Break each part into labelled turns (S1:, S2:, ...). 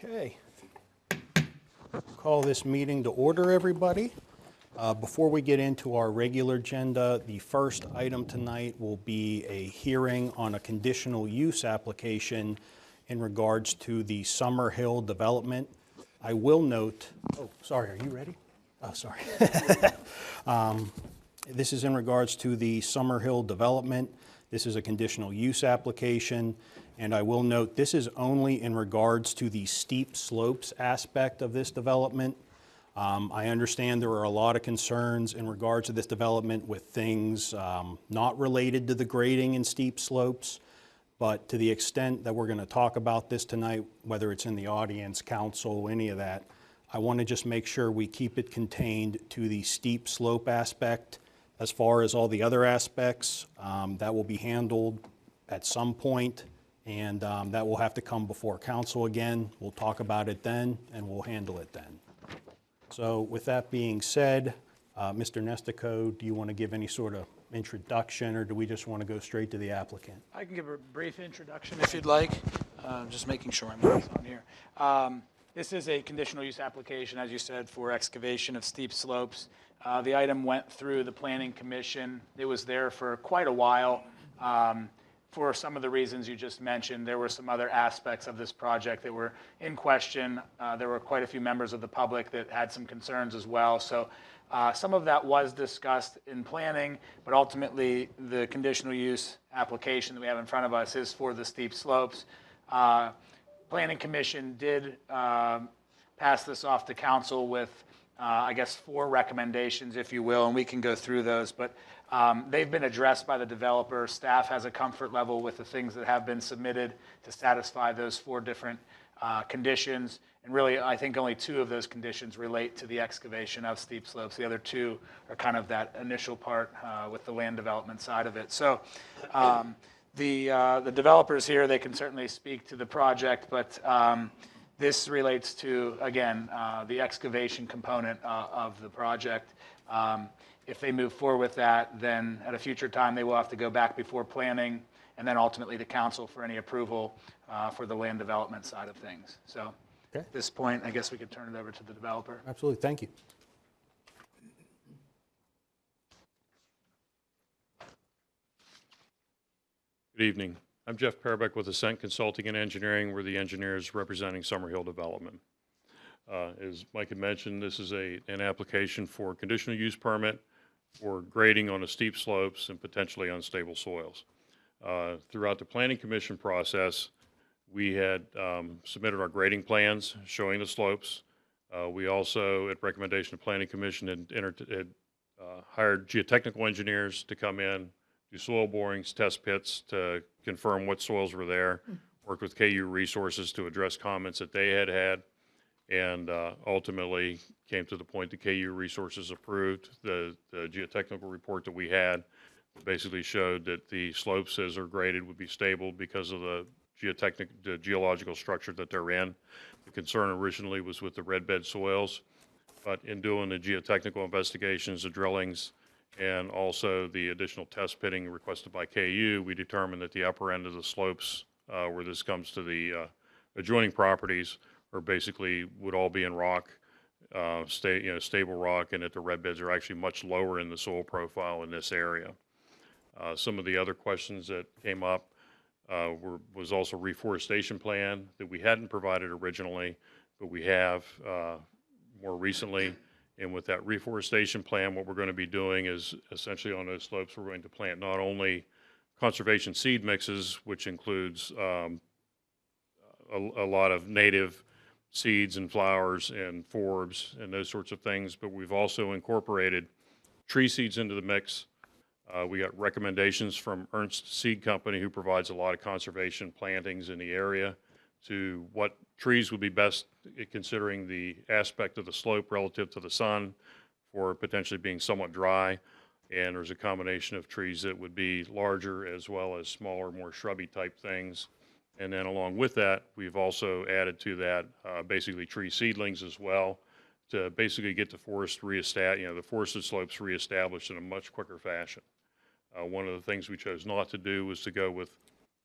S1: Okay. Call this meeting to order, everybody. Before we get into our regular agenda, the first item tonight will be a hearing on a conditional use application in regards to the Summer Hill development. I will note, oh, sorry, are you ready? Oh, sorry. This is in regards to the Summer Hill development. This is a conditional use application. And I will note, this is only in regards to the steep slopes aspect of this development. I understand there are a lot of concerns in regards to this development with things not related to the grading and steep slopes. But to the extent that we're going to talk about this tonight, whether it's in the audience, council, any of that, I want to just make sure we keep it contained to the steep slope aspect. As far as all the other aspects, that will be handled at some point. And that will have to come before council again. We'll talk about it then, and we'll handle it then. So with that being said, Mr. Nestico, do you want to give any sort of introduction, or do we just want to go straight to the applicant?
S2: I can give a brief introduction if you'd like. Just making sure I'm on here. This is a conditional use application, as you said, for excavation of steep slopes. The item went through the Planning Commission. It was there for quite a while. For some of the reasons you just mentioned, there were some other aspects of this project that were in question. There were quite a few members of the public that had some concerns as well. So some of that was discussed in planning, but ultimately the conditional use application that we have in front of us is for the steep slopes. Planning Commission did pass this off to council with, I guess, 4 recommendations, if you will, and we can go through those. But they've been addressed by the developer. Staff has a comfort level with the things that have been submitted to satisfy those 4 different conditions. And really, I think only 2 of those conditions relate to the excavation of steep slopes. The other 2 are kind of that initial part with the land development side of it. So the developers here, they can certainly speak to the project, but this relates to, again, the excavation component of the project. If they move forward with that, then at a future time, they will have to go back before planning and then ultimately to council for any approval for the land development side of things. So
S1: Okay.
S2: at this point, I guess we could turn it over to the developer.
S1: Absolutely, thank you.
S3: Good evening. I'm Jeff Parabeck with Ascent Consulting and Engineering. We're the engineers representing Summer Hill Development. As Mike had mentioned, this is an application for conditional use permit for grading on the steep slopes and potentially unstable soils. Throughout the Planning Commission process, we had submitted our grading plans showing the slopes. We also, at recommendation of Planning Commission, had hired geotechnical engineers to come in, do soil borings, test pits to confirm what soils were there, worked with KU Resources to address comments that they had, and ultimately came to the point that KU Resources approved the geotechnical report that we had. Basically showed that the slopes as they're graded would be stable because of the geological structure that they're in. The concern originally was with the red bed soils, but in doing the geotechnical investigations, the drillings, and also the additional test pitting requested by KU, we determined that the upper end of the slopes, where this comes to the adjoining properties, are basically would all be in rock, stable rock, and that the red beds are actually much lower in the soil profile in this area. Some of the other questions that came up was also reforestation plan that we hadn't provided originally, but we have more recently. And with that reforestation plan, what we're going to be doing is essentially on those slopes, we're going to plant not only conservation seed mixes, which includes a lot of native seeds and flowers and forbs and those sorts of things, but we've also incorporated tree seeds into the mix. We got recommendations from Ernst Seed Company, who provides a lot of conservation plantings in the area, to what trees would be best considering the aspect of the slope relative to the sun for potentially being somewhat dry. And there's a combination of trees that would be larger as well as smaller, more shrubby type things. And then along with that, we've also added to that basically tree seedlings as well to basically get the forest the forested slopes reestablished in a much quicker fashion. One of the things we chose not to do was to go with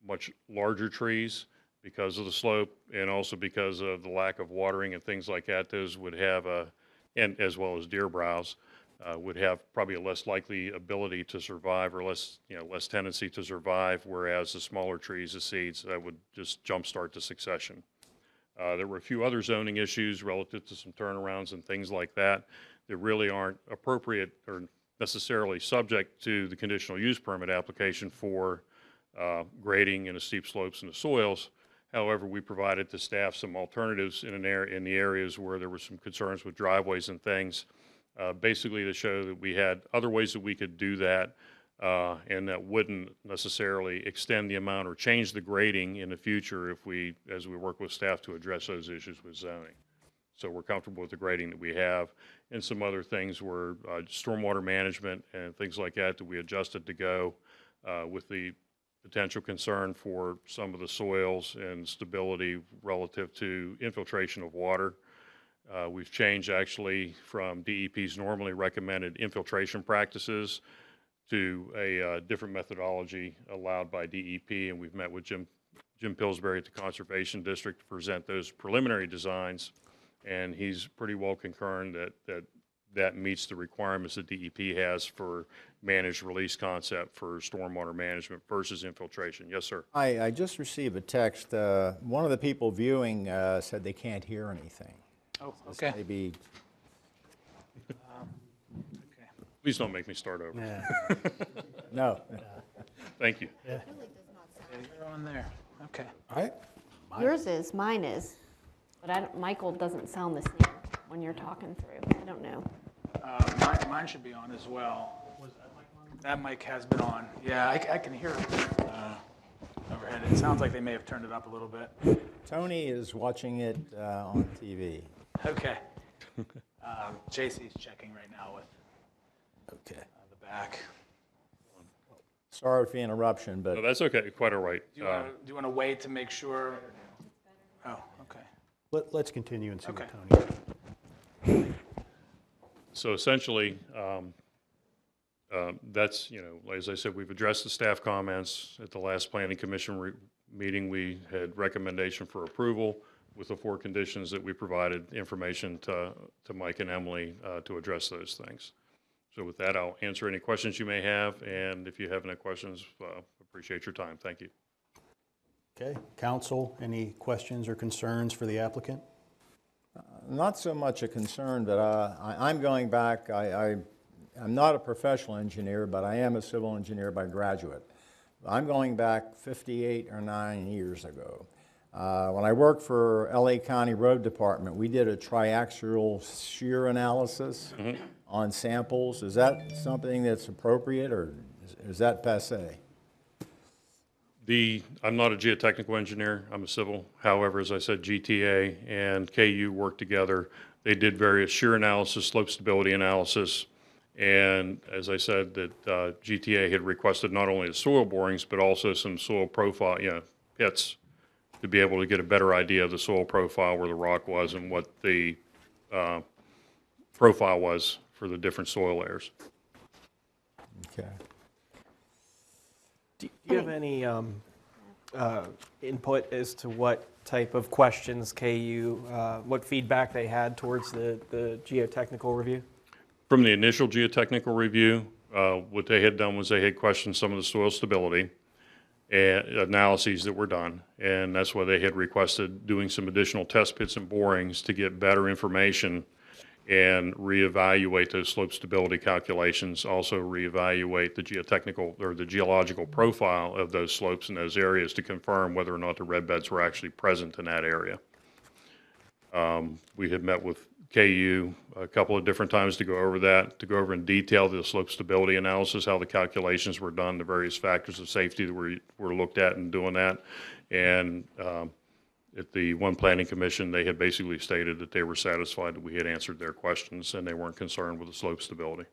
S3: much larger trees because of the slope and also because of the lack of watering and things like that. Those would have and as well as deer browse, would have probably a less likely ability to survive, or less tendency to survive, whereas the smaller trees, the seeds, that would just jumpstart the succession. There were a few other zoning issues relative to some turnarounds and things like that that really aren't appropriate or necessarily subject to the conditional use permit application for grading and the steep slopes and the soils. However, we provided to staff some alternatives in the areas where there were some concerns with driveways and things, basically to show that we had other ways that we could do that, and that wouldn't necessarily extend the amount or change the grading in the future as we work with staff to address those issues with zoning. So we're comfortable with the grading that we have, and some other things were stormwater management and things like that we adjusted to go with the potential concern for some of the soils and stability relative to infiltration of water. We've changed actually from DEP's normally recommended infiltration practices to a different methodology allowed by DEP, and we've met with Jim Pillsbury at the Conservation District to present those preliminary designs, and he's pretty well concerned that meets the requirements that DEP has for managed release concept for stormwater management versus infiltration. Yes, sir.
S4: I just received a text. One of the people viewing said they can't hear anything.
S2: Oh, okay.
S4: Maybe.
S2: Okay.
S3: Please don't make me start over.
S1: Yeah.
S4: No.
S3: Thank you.
S2: Yeah, you're on there. Okay.
S1: All right.
S5: Yours is, mine is, but Michael doesn't sound the same when you're talking through. I don't know.
S2: Mine should be on as well. Was that mic on? That mic has been on. Yeah, I can hear it overhead. It sounds like they may have turned it up a little bit.
S4: Tony is watching it on TV.
S2: Okay. JC's checking right now with
S1: Okay.
S2: the back.
S4: Sorry for the interruption, but
S3: No, that's okay. Quite all right.
S2: Do you want to wait to make sure? Oh, okay.
S1: Let's continue and see
S2: Okay.
S1: what Tony.
S3: So essentially, that's, as I said, we've addressed the staff comments. At the last Planning Commission meeting, we had recommendation for approval with the 4 conditions that we provided information to Mike and Emily to address those things. So with that, I'll answer any questions you may have, and if you have any questions, appreciate your time. Thank you.
S1: Okay. Council, any questions or concerns for the applicant?
S4: not so much a concern, but I'm going back. I'm not a professional engineer, but I am a civil engineer by graduate. I'm going back 58 or 9 years ago. When I worked for LA County Road Department, we did a triaxial shear analysis on samples. Is that something that's appropriate, or is that passé?
S3: I'm not a geotechnical engineer, I'm a civil. However, as I said, GTA and KU worked together. They did various shear analysis, slope stability analysis, and as I said, that GTA had requested not only the soil borings, but also some soil profile, pits, to be able to get a better idea of the soil profile, where the rock was, and what the profile was for the different soil layers.
S4: Okay.
S6: Do you have any input as to what type of questions KU, what feedback they had towards the geotechnical review?
S3: From the initial geotechnical review, what they had done was they had questioned some of the soil stability and analyses that were done, and that's why they had requested doing some additional test pits and borings to get better information and reevaluate those slope stability calculations, also reevaluate the geotechnical or the geological profile of those slopes in those areas to confirm whether or not the red beds were actually present in that area. We had met with KU a couple of different times to go over that, to go over in detail the slope stability analysis, how the calculations were done, the various factors of safety that were looked at in doing that. And at the one planning commission, they had basically stated that they were satisfied that we had answered their questions and they weren't concerned with the slope stability.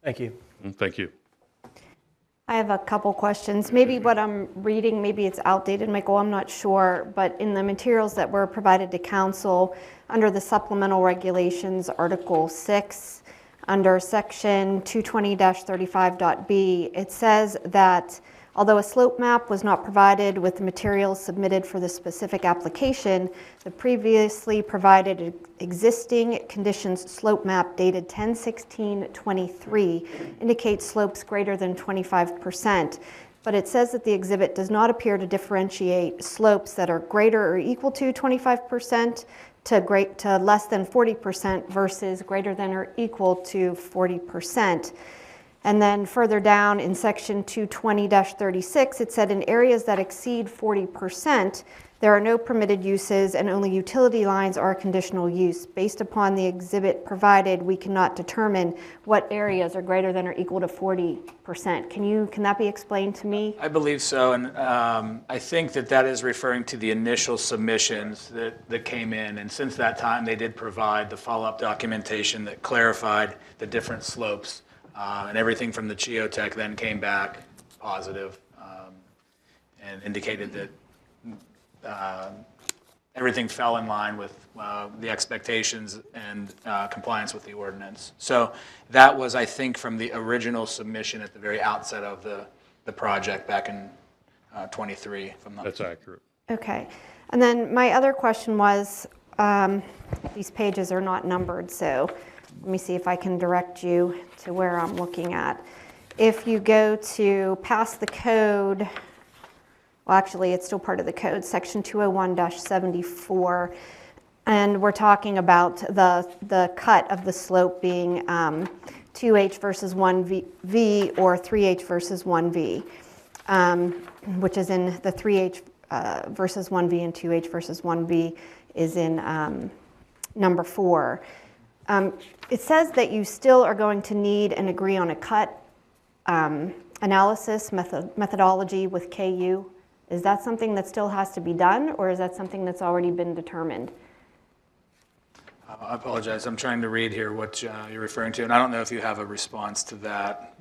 S6: Thank you.
S3: Thank you.
S5: I have a couple questions. Maybe what I'm reading, maybe it's outdated, Michael, I'm not sure, but in the materials that were provided to council, under the supplemental regulations, Article 6, under Section 220-35.b, it says that Although a slope map was not provided with the materials submitted for the specific application, the previously provided existing conditions slope map dated 10/16/23 indicates slopes greater than 25%, but it says that the exhibit does not appear to differentiate slopes that are greater or equal to 25% to less than 40% versus greater than or equal to 40%. And then further down in section 220-36, it said in areas that exceed 40%, there are no permitted uses and only utility lines are conditional use. Based upon the exhibit provided, we cannot determine what areas are greater than or equal to 40%. Can that be explained to me?
S2: I believe so, and I think that is referring to the initial submissions that came in, and since that time, they did provide the follow-up documentation that clarified the different slopes, and everything from the geotech then came back positive and indicated that everything fell in line with the expectations and compliance with the ordinance. So that was, I think, from the original submission at the very outset of the project back in 23. If I'm not
S3: That's accurate.
S5: Okay. And then my other question was, these pages are not numbered, so let me see if I can direct you to where I'm looking at. If you go to past the code, well, actually, it's still part of the code, section 201-74, and we're talking about the cut of the slope being 2H versus 1V or 3H versus 1V, which is in the 3H versus 1V and 2H versus 1V is in number 4. It says that you still are going to need and agree on a cut analysis methodology with KU. Is that something that still has to be done, or is that something that's already been determined?
S2: I apologize. I'm trying to read here what you're referring to, and I don't know if you have a response to that.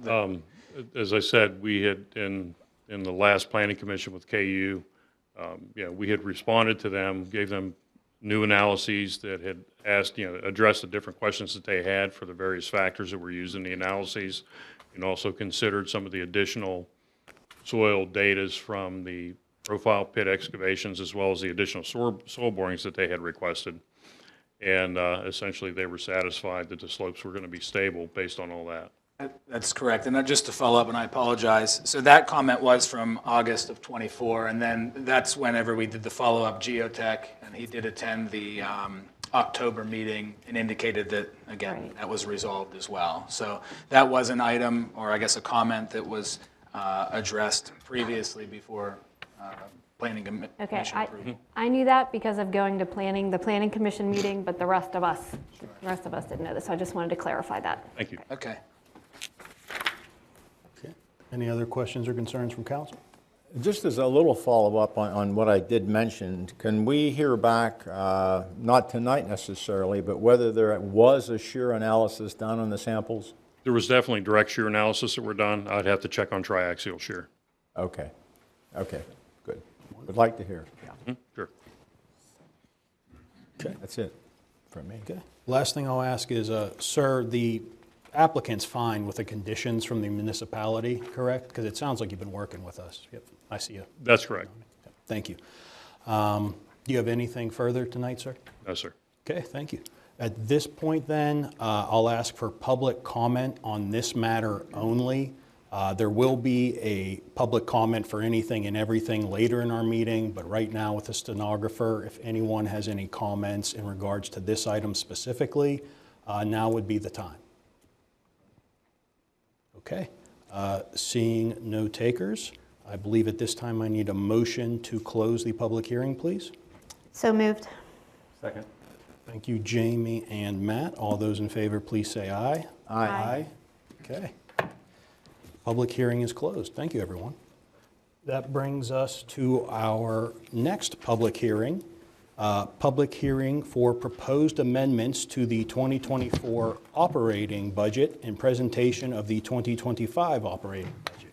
S3: As I said, we had, in the last planning commission with KU, we had responded to them, gave them new analyses that had asked, addressed the different questions that they had for the various factors that were used in the analyses, and also considered some of the additional soil datas from the profile pit excavations as well as the additional soil borings that they had requested. And essentially they were satisfied that the slopes were going to be stable based on all that.
S2: That's correct. And just to follow up, and I apologize. So that comment was from August of 24, and then that's whenever we did the follow-up geotech, and he did attend the October meeting and indicated that, again,
S5: Right.
S2: that was resolved as well. So that was an item, or I guess a comment that was addressed previously before planning commission
S5: Okay,
S2: approved.
S5: I knew that because of going to the planning commission meeting, but the rest of us didn't know this, so I just wanted to clarify that.
S3: Thank you.
S2: Okay.
S1: Okay. Any other questions or concerns from council?
S4: Just as a little follow-up on what I did mention, can we hear back, not tonight necessarily, but whether there was a shear analysis done on the samples?
S3: There was definitely direct shear analysis that were done. I'd have to check on triaxial shear.
S4: Okay, good. Would like to hear.
S3: Sure.
S1: Okay.
S4: That's it from me.
S1: Okay. Last thing I'll ask is, sir, the applicant's fine with the conditions from the municipality, correct? Because it sounds like you've been working with us. Yep, I see you.
S3: That's correct.
S1: Thank you. Do you have anything further tonight, sir?
S3: No, sir.
S1: Okay, thank you. At this point then, I'll ask for public comment on this matter only. There will be a public comment for anything and everything later in our meeting, but right now with the stenographer, if anyone has any comments in regards to this item specifically, now would be the time. Okay, seeing no takers, I believe at this time I need a motion to close the public hearing, please.
S5: So moved.
S6: Second.
S1: Thank you, Jamie and Matt. All those in favor, please say aye.
S4: Aye.
S1: Aye. Okay. Public hearing is closed. Thank you, everyone. That brings us to our next public hearing. Public hearing for proposed amendments to the 2024 operating budget and presentation of the 2025 operating budget.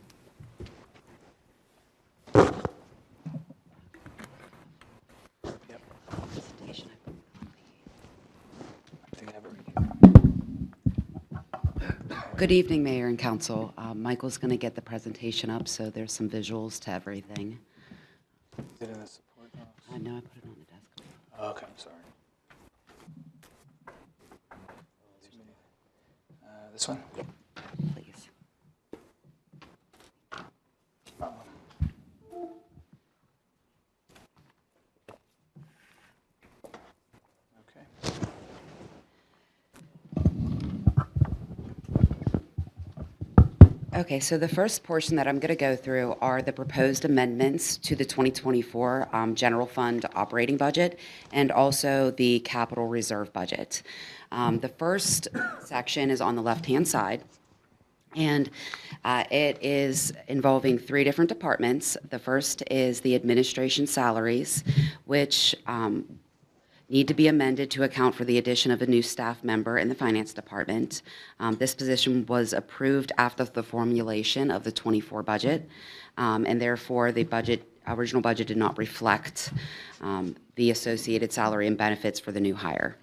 S7: Good evening, Mayor and Council. Michael's going to get the presentation up, so there's some visuals to everything.
S2: Did it support?
S7: I know I put it on the desk.
S2: Okay, I'm sorry. This one?
S7: Please.
S2: Okay.
S7: Okay, so the first portion that I'm going to go through are the proposed amendments to the 2024 general fund operating budget and also the capital reserve budget. The first section is on the left-hand side, and it is involving 3 different departments. The first is the administration salaries, which need to be amended to account for the addition of a new staff member in the finance department. This position was approved after the formulation of the '24 budget, and therefore the original budget did not reflect the associated salary and benefits for the new hire.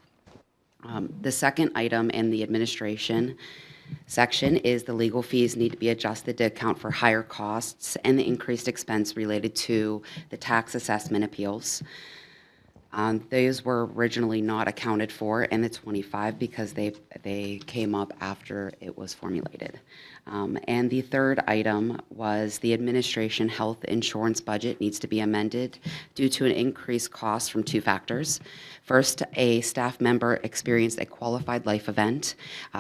S7: The second item in the administration section is the legal fees need to be adjusted to account for higher costs and the increased expense related to the tax assessment appeals. Those were originally not accounted for in the 25 because they came up after it was formulated. And the third item was the administration health insurance budget needs to be amended due to an increased cost from 2 factors. First, a staff member experienced a qualified life event,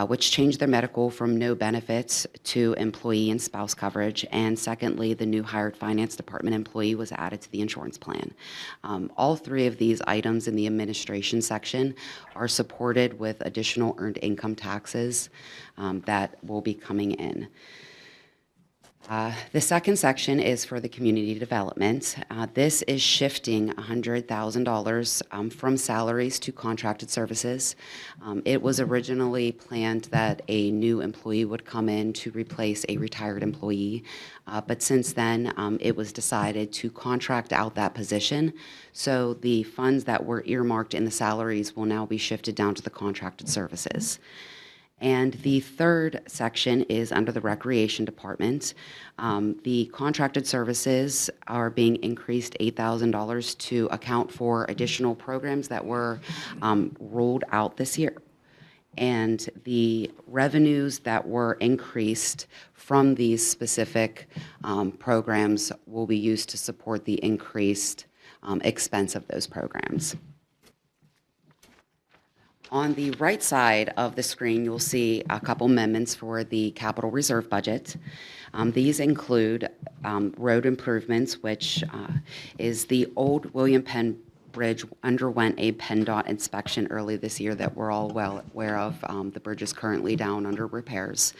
S7: which changed their medical from no benefits to employee and spouse coverage. And secondly, the new hired finance department employee was added to the insurance plan. All 3 of these items in the administration section are supported with additional earned income taxes that will be coming in. The second section is for the community development. This is shifting $100,000 from salaries to contracted services. It was originally planned that a new employee would come in to replace a retired employee, but since then it was decided to contract out that position. So the funds that were earmarked in the salaries will now be shifted down to the contracted services. And the third section is under the Recreation Department. The contracted services are being increased $8,000 to account for additional programs that were rolled out this year. And the revenues that were increased from these specific programs will be used to support the increased expense of those programs. On the right side of the screen, you'll see a couple amendments for the capital reserve budget. These include road improvements, which is the old William Penn Bridge underwent a PennDOT inspection early this year that we're all well aware of. The bridge is currently down under repairs.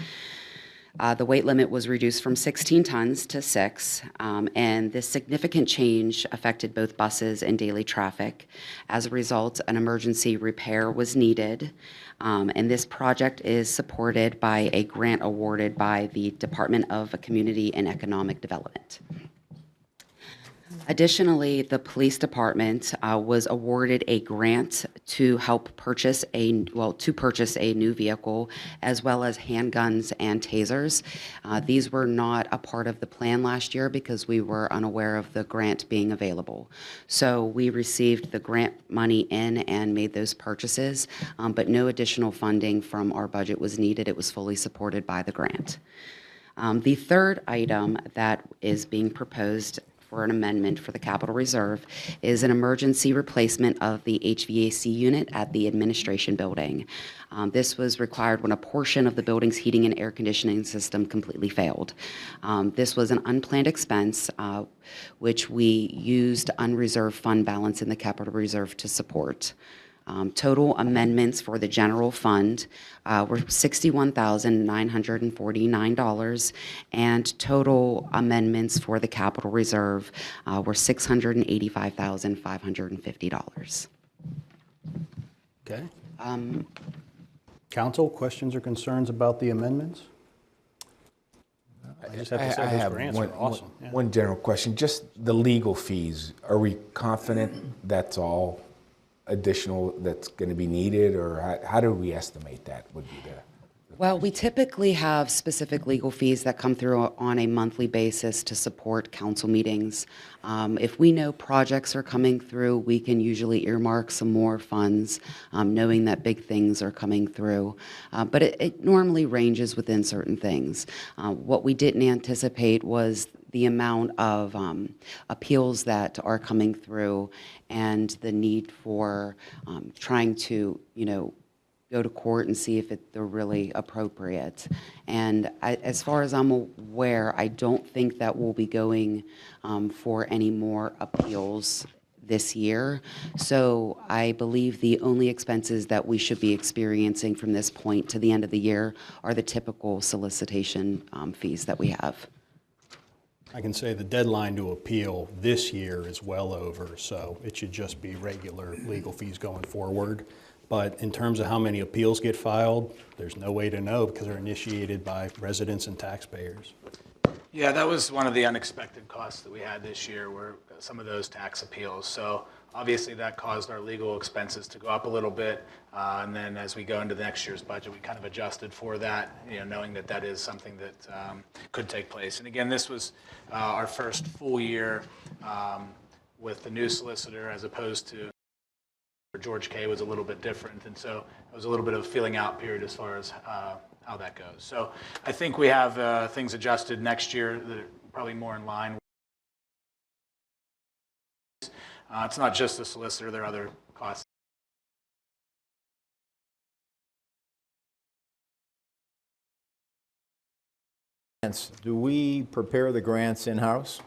S7: The weight limit was reduced from 16 tons to 6, and this significant change affected both buses and daily traffic. As a result, an emergency repair was needed, and this project is supported by a grant awarded by the Department of Community and Economic Development. Additionally, the police department was awarded a grant to help purchase a new vehicle, as well as handguns and tasers. These were not a part of the plan last year because we were unaware of the grant being available. So we received the grant money in and made those purchases, but no additional funding from our budget was needed. It was fully supported by the grant. The third item that is being proposed for an amendment for the capital reserve is an emergency replacement of the HVAC unit at the administration building. This was required when a portion of the building's heating and air conditioning system completely failed. This was an unplanned expense, which we used unreserved fund balance in the capital reserve to support. Total amendments for the general fund were $61,949, and total amendments for the capital reserve were $685,550.
S1: Okay. Council, questions or concerns about the amendments? I just have to say those
S8: have
S1: grants are awesome. Yeah.
S8: one general question. Just the legal fees, are we confident that's all additional that's going to be needed, or how do we estimate that would be the
S7: Well, we typically have specific legal fees that come through on a monthly basis to support council meetings. If we know projects are coming through, we can usually earmark some more funds, knowing that big things are coming through. But it normally ranges within certain things. What we didn't anticipate was the amount of appeals that are coming through and the need for trying to, go to court and see if they're really appropriate. And as far as I'm aware, I don't think that we'll be going for any more appeals this year. So I believe the only expenses that we should be experiencing from this point to the end of the year are the typical solicitation fees that we have.
S1: I can say the deadline to appeal this year is well over, so it should just be regular legal fees going forward. But in terms of how many appeals get filed, there's no way to know because they're initiated by residents and taxpayers.
S2: Yeah, that was one of the unexpected costs that we had this year, were some of those tax appeals. So obviously that caused our legal expenses to go up a little bit. And then as we go into the next year's budget, we kind of adjusted for that, knowing that that is something that could take place. And again, this was our first full year with the new solicitor, as opposed to George K. was a little bit different. And so it was a little bit of a feeling out period as far as how that goes. So I think we have things adjusted next year that are probably more in line. It's not just the solicitor, there are other costs.
S4: Do we prepare the grants in-house?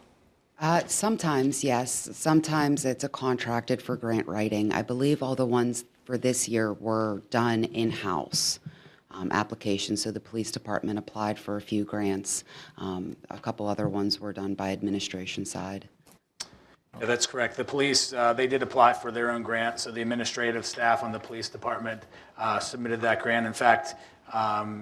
S7: Sometimes, yes. Sometimes it's a contracted for grant writing. I believe all the ones for this year were done in-house applications. So the police department applied for a few grants. A couple other ones were done by administration side.
S2: Yeah, that's correct. The police, they did apply for their own grant, so the administrative staff on the police department submitted that grant. In fact,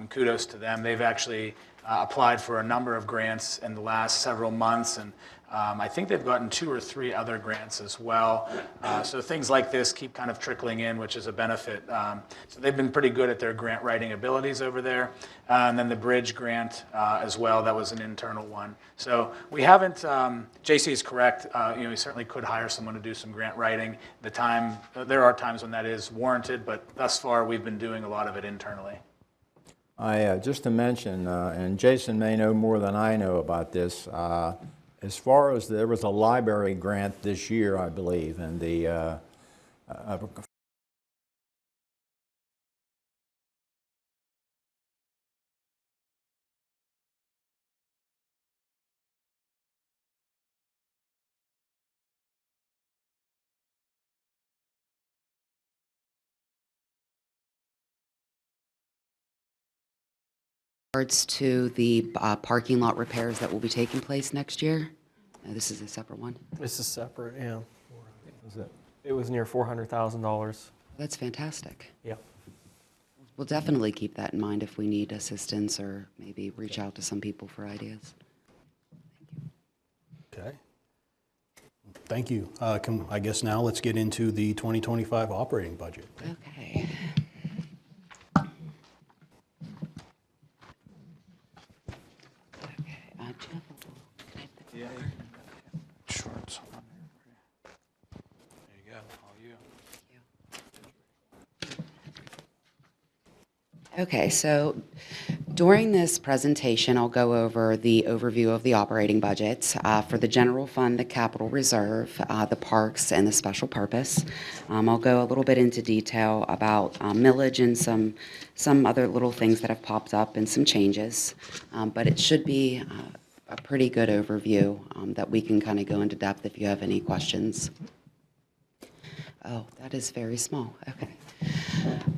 S2: kudos to them. They've actually applied for a number of grants in the last several months, and I think they've gotten 2 or 3 other grants as well. So things like this keep kind of trickling in, which is a benefit. So they've been pretty good at their grant writing abilities over there. And then the bridge grant as well, that was an internal one. So we haven't, JC is correct, we certainly could hire someone to do some grant writing. There are times when that is warranted, but thus far we've been doing a lot of it internally.
S4: Just to mention, and Jason may know more than I know about this, as far as there was a library grant this year, I believe, and the
S7: regards to the parking lot repairs that will be taking place next year. No, this is a separate one.
S6: This is separate, yeah.
S4: is it?
S6: It was near $400,000.
S7: That's fantastic.
S6: Yeah.
S7: We'll definitely keep that in mind if we need assistance or maybe reach out to some people for ideas.
S1: Okay. Thank you. I guess now let's get into the 2025 operating budget.
S7: Okay.
S2: Yeah. Shorts. There you go, all you.
S7: Okay, so during this presentation, I'll go over the overview of the operating budget for the general fund, the capital reserve, the parks, and the special purpose. I'll go a little bit into detail about millage and some other little things that have popped up and some changes, but it should be a pretty good overview that we can kind of go into depth if you have any questions. Oh, that is very small. Okay.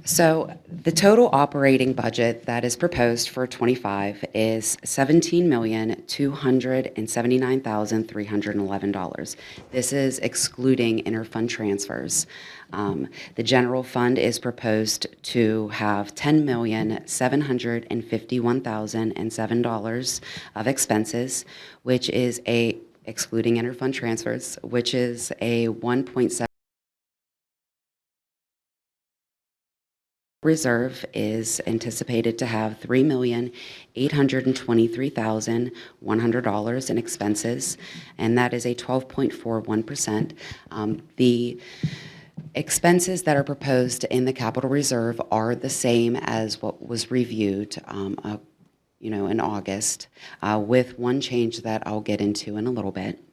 S7: So the total operating budget that is proposed for 25 is $17,279,311. This is excluding interfund transfers. The general fund is proposed to have $10,751,007 of expenses, which is excluding interfund transfers, which is a 1.7% reserve is anticipated to have $3,823,100 in expenses, and that is a 12.41%. The expenses that are proposed in the capital reserve are the same as what was reviewed in August, with one change that I'll get into in a little bit.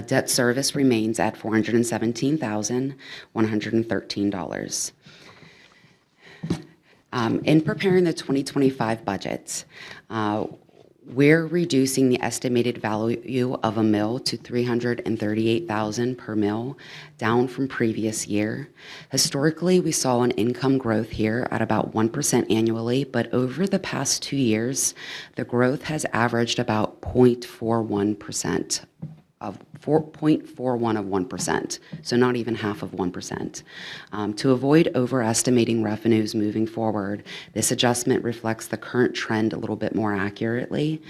S7: Debt service remains at $417,113. In preparing the 2025 budget, we're reducing the estimated value of a mill to $338,000 per mill, down from previous year. Historically, we saw an income growth here at about 1% annually, but over the past 2 years, the growth has averaged about 0.41%. Of 0.41%, so not even half of 1%. To avoid overestimating revenues moving forward, this adjustment reflects the current trend a little bit more accurately.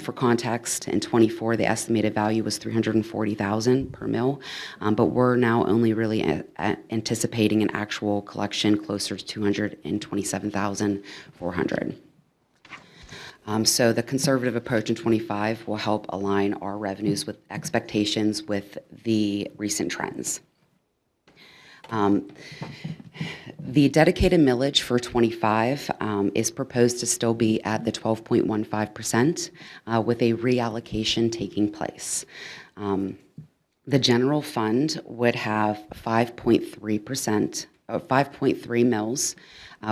S7: For context, in '24, the estimated value was $340,000 per mill, but we're now only really anticipating an actual collection closer to $227,400. So the conservative approach in '25 will help align our revenues with expectations with the recent trends. The dedicated millage for '25 is proposed to still be at the 12.15%, with a reallocation taking place. The general fund would have 5.3%, 5.3 mills,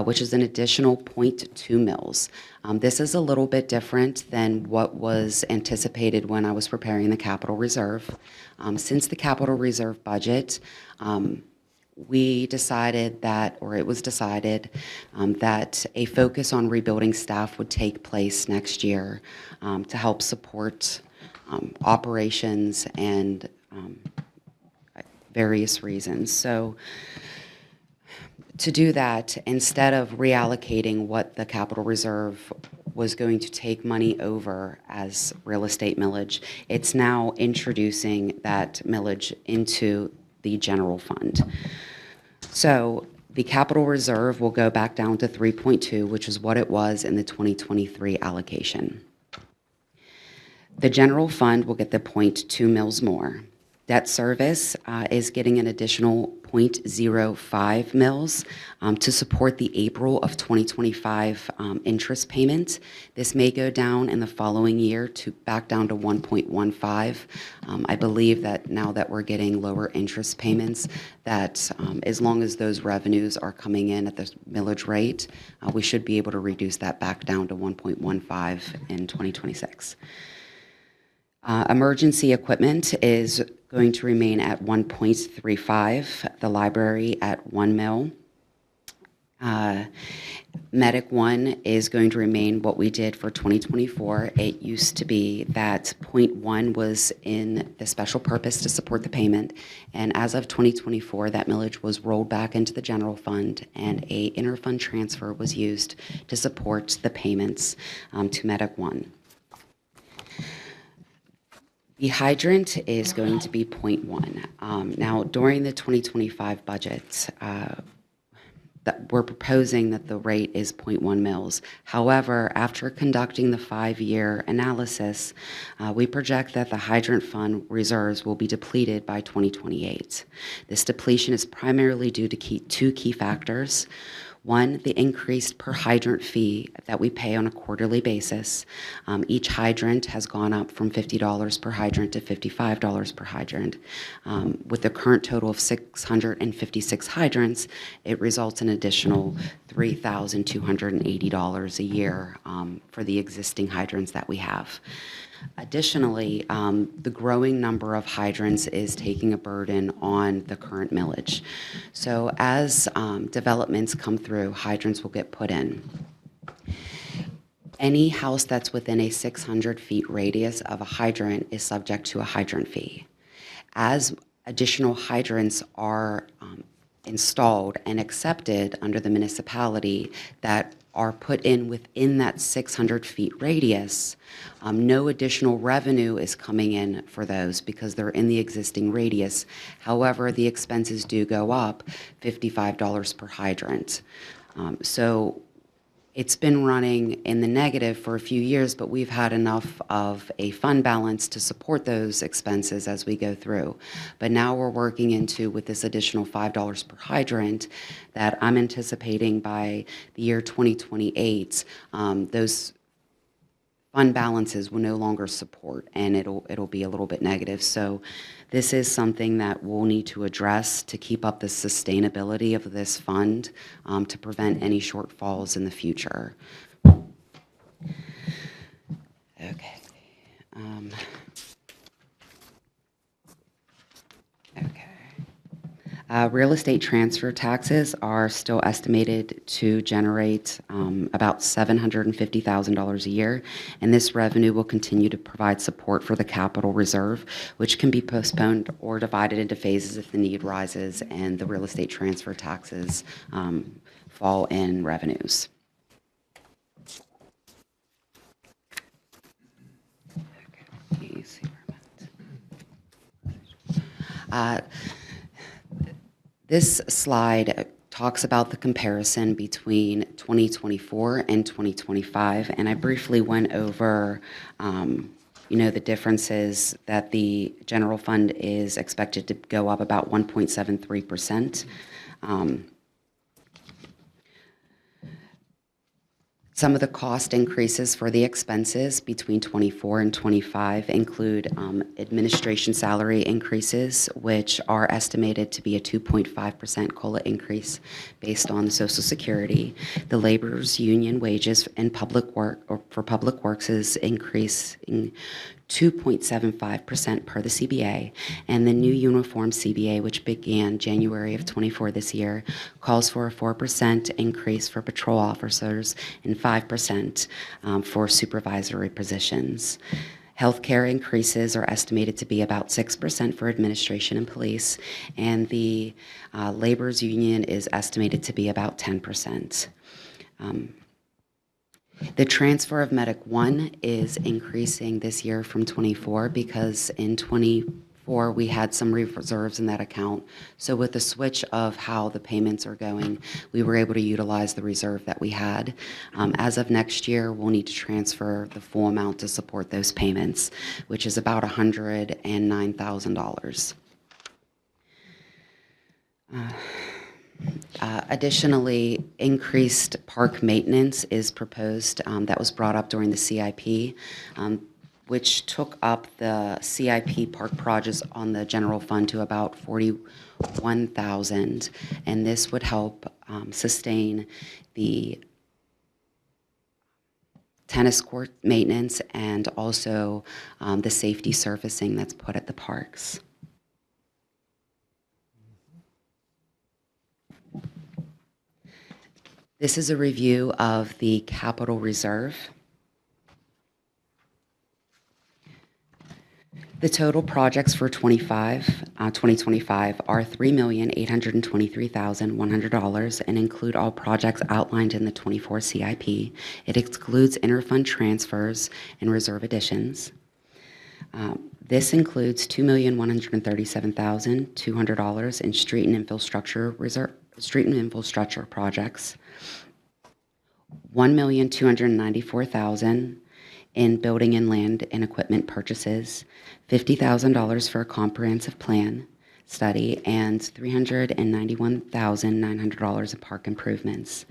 S7: which is an additional 0.2 mills. This is a little bit different than what was anticipated when I was preparing the capital reserve. Since the capital reserve budget, we decided that, or it was decided, that a focus on rebuilding staff would take place next year to help support operations and various reasons. So to do that, instead of reallocating what the capital reserve was going to take money over as real estate millage, it's now introducing that millage into the general fund. So the capital reserve will go back down to 3.2, which is what it was in the 2023 allocation. The general fund will get the 0.2 mills more. Debt service is getting an additional 0.05 mills to support the April of 2025 interest payment. This may go down in the following year to back down to 1.15. I believe that now that we're getting lower interest payments, that as long as those revenues are coming in at the millage rate, we should be able to reduce that back down to 1.15 in 2026. Emergency equipment is going to remain at 1.35, the library at 1 mil. Medic 1 is going to remain what we did for 2024. It used to be that 0.1 was in the special purpose to support the payment, and as of 2024, that millage was rolled back into the general fund, and a interfund transfer was used to support the payments to Medic 1. The hydrant is going to be 0.1. Now, during the 2025 budget, that we're proposing that the rate is 0.1 mils. However, after conducting the 5-year analysis, we project that the hydrant fund reserves will be depleted by 2028. This depletion is primarily due to two key factors. One, the increased per hydrant fee that we pay on a quarterly basis. Each hydrant has gone up from $50 per hydrant to $55 per hydrant. With the current total of 656 hydrants, it results in additional $3,280 a year for the existing hydrants that we have. Additionally, the growing number of hydrants is taking a burden on the current millage. So as developments come through, hydrants will get put in. Any house that's within a 600 feet radius of a hydrant is subject to a hydrant fee. As additional hydrants are installed and accepted under the municipality that are put in within that 600 feet radius, no additional revenue is coming in for those because they're in the existing radius. However, the expenses do go up $55 per hydrant. So it's been running in the negative for a few years, but we've had enough of a fund balance to support those expenses as we go through. But now we're working into, with this additional $5 per hydrant, that I'm anticipating by the year 2028, those fund balances will no longer support, and it'll be a little bit negative. So this is something that we'll need to address to keep up the sustainability of this fund, to prevent any shortfalls in the future. Okay. Okay. Real estate transfer taxes are still estimated to generate about $750,000 a year, and this revenue will continue to provide support for the capital reserve, which can be postponed or divided into phases if the need rises and the real estate transfer taxes fall in revenues. Okay, let me see where I'm at. This slide talks about the comparison between 2024 and 2025, and I briefly went over, the differences that the general fund is expected to go up about 1.73%. Some of the cost increases for the expenses between 24 and 25 include administration salary increases, which are estimated to be a 2.5% COLA increase based on Social Security. The laborers' union wages in public works is increasing 2.75% per the CBA, and the new uniform CBA, which began January of 24 this year, calls for a 4% increase for patrol officers and 5% for supervisory positions. Healthcare increases are estimated to be about 6% for administration and police, and the laborers' union is estimated to be about 10%. The transfer of Medic 1 is increasing this year from 24 because in 24 we had some reserves in that account. So with the switch of how the payments are going, we were able to utilize the reserve that we had. As of next year, we'll need to transfer the full amount to support those payments, which is about $109,000. Additionally, increased park maintenance is proposed. That was brought up during the CIP, which took up the CIP park projects on the general fund to about $41,000, and this would help sustain the tennis court maintenance and also the safety surfacing that's put at the parks. This is a review of the capital reserve. The total projects for 2025 are $3,823,100 and include all projects outlined in the 24 CIP. It excludes interfund transfers and reserve additions. This includes $2,137,200 in street and infrastructure projects, $1,294,000 in building and land and equipment purchases, $50,000 for a comprehensive plan study, and $391,900 in park improvements.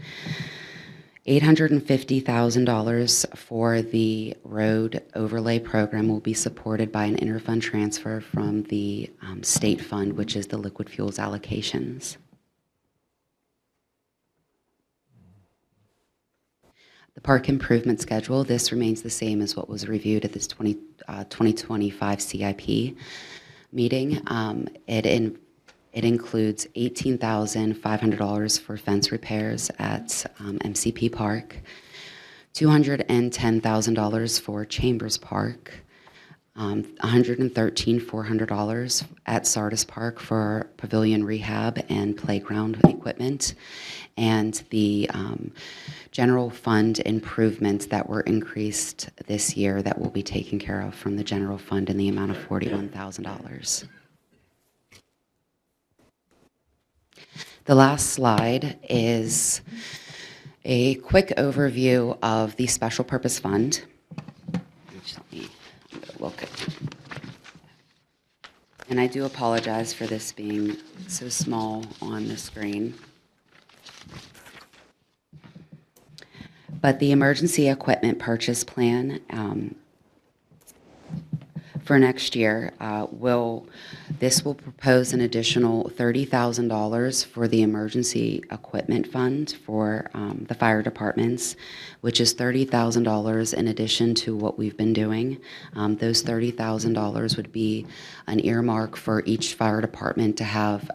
S7: $850,000 for the road overlay program will be supported by an interfund transfer from the state fund, which is the liquid fuels allocations. The park improvement schedule, this remains the same as what was reviewed at this 2025 CIP meeting. It includes $18,500 for fence repairs at MCP Park, $210,000 for Chambers Park, $113,400 at Sardis Park for pavilion rehab and playground equipment, and the general fund improvements that were increased this year that will be taken care of from the general fund in the amount of $41,000. The last slide is A quick overview of the Special Purpose Fund. Just let me look at. And I do apologize for this being so small on the screen. But the emergency equipment purchase plan for next year will propose an additional $30,000 for the emergency equipment fund for the fire departments, which is $30,000 in addition to what we've been doing. Those $30,000 would be an earmark for each fire department to have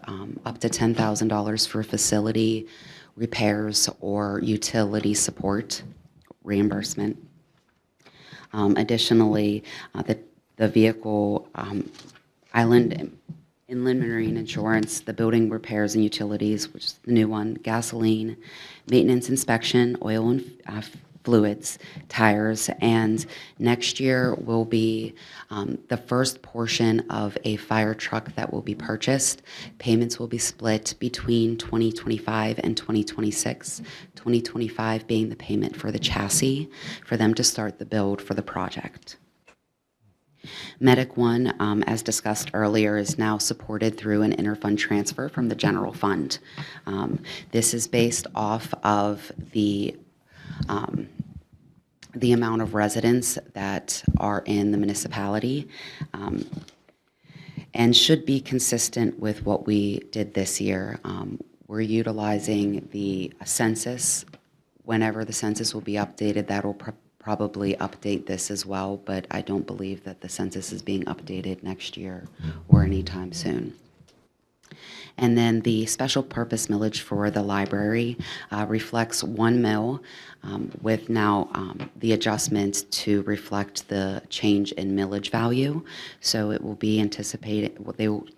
S7: up to $10,000 for facility repairs or utility support reimbursement. Additionally, the vehicle, inland marine insurance, the building repairs and utilities, which is the new one, gasoline, maintenance inspection, oil and fluids, tires, and next year will be the first portion of a fire truck that will be purchased. Payments will be split between 2025 and 2026, 2025 being the payment for the chassis for them to start the build for the project. Medic One, as discussed earlier, is now supported through an interfund transfer from the general fund. This is based off of the amount of residents that are in the municipality, and should be consistent with what we did this year. We're utilizing the census. Whenever the census will be updated, that will probably update this as well, but I don't believe that the census is being updated next year or anytime soon. And then the special purpose millage for the library reflects 1 mil with now the adjustment to reflect the change in millage value. So it will be anticipated,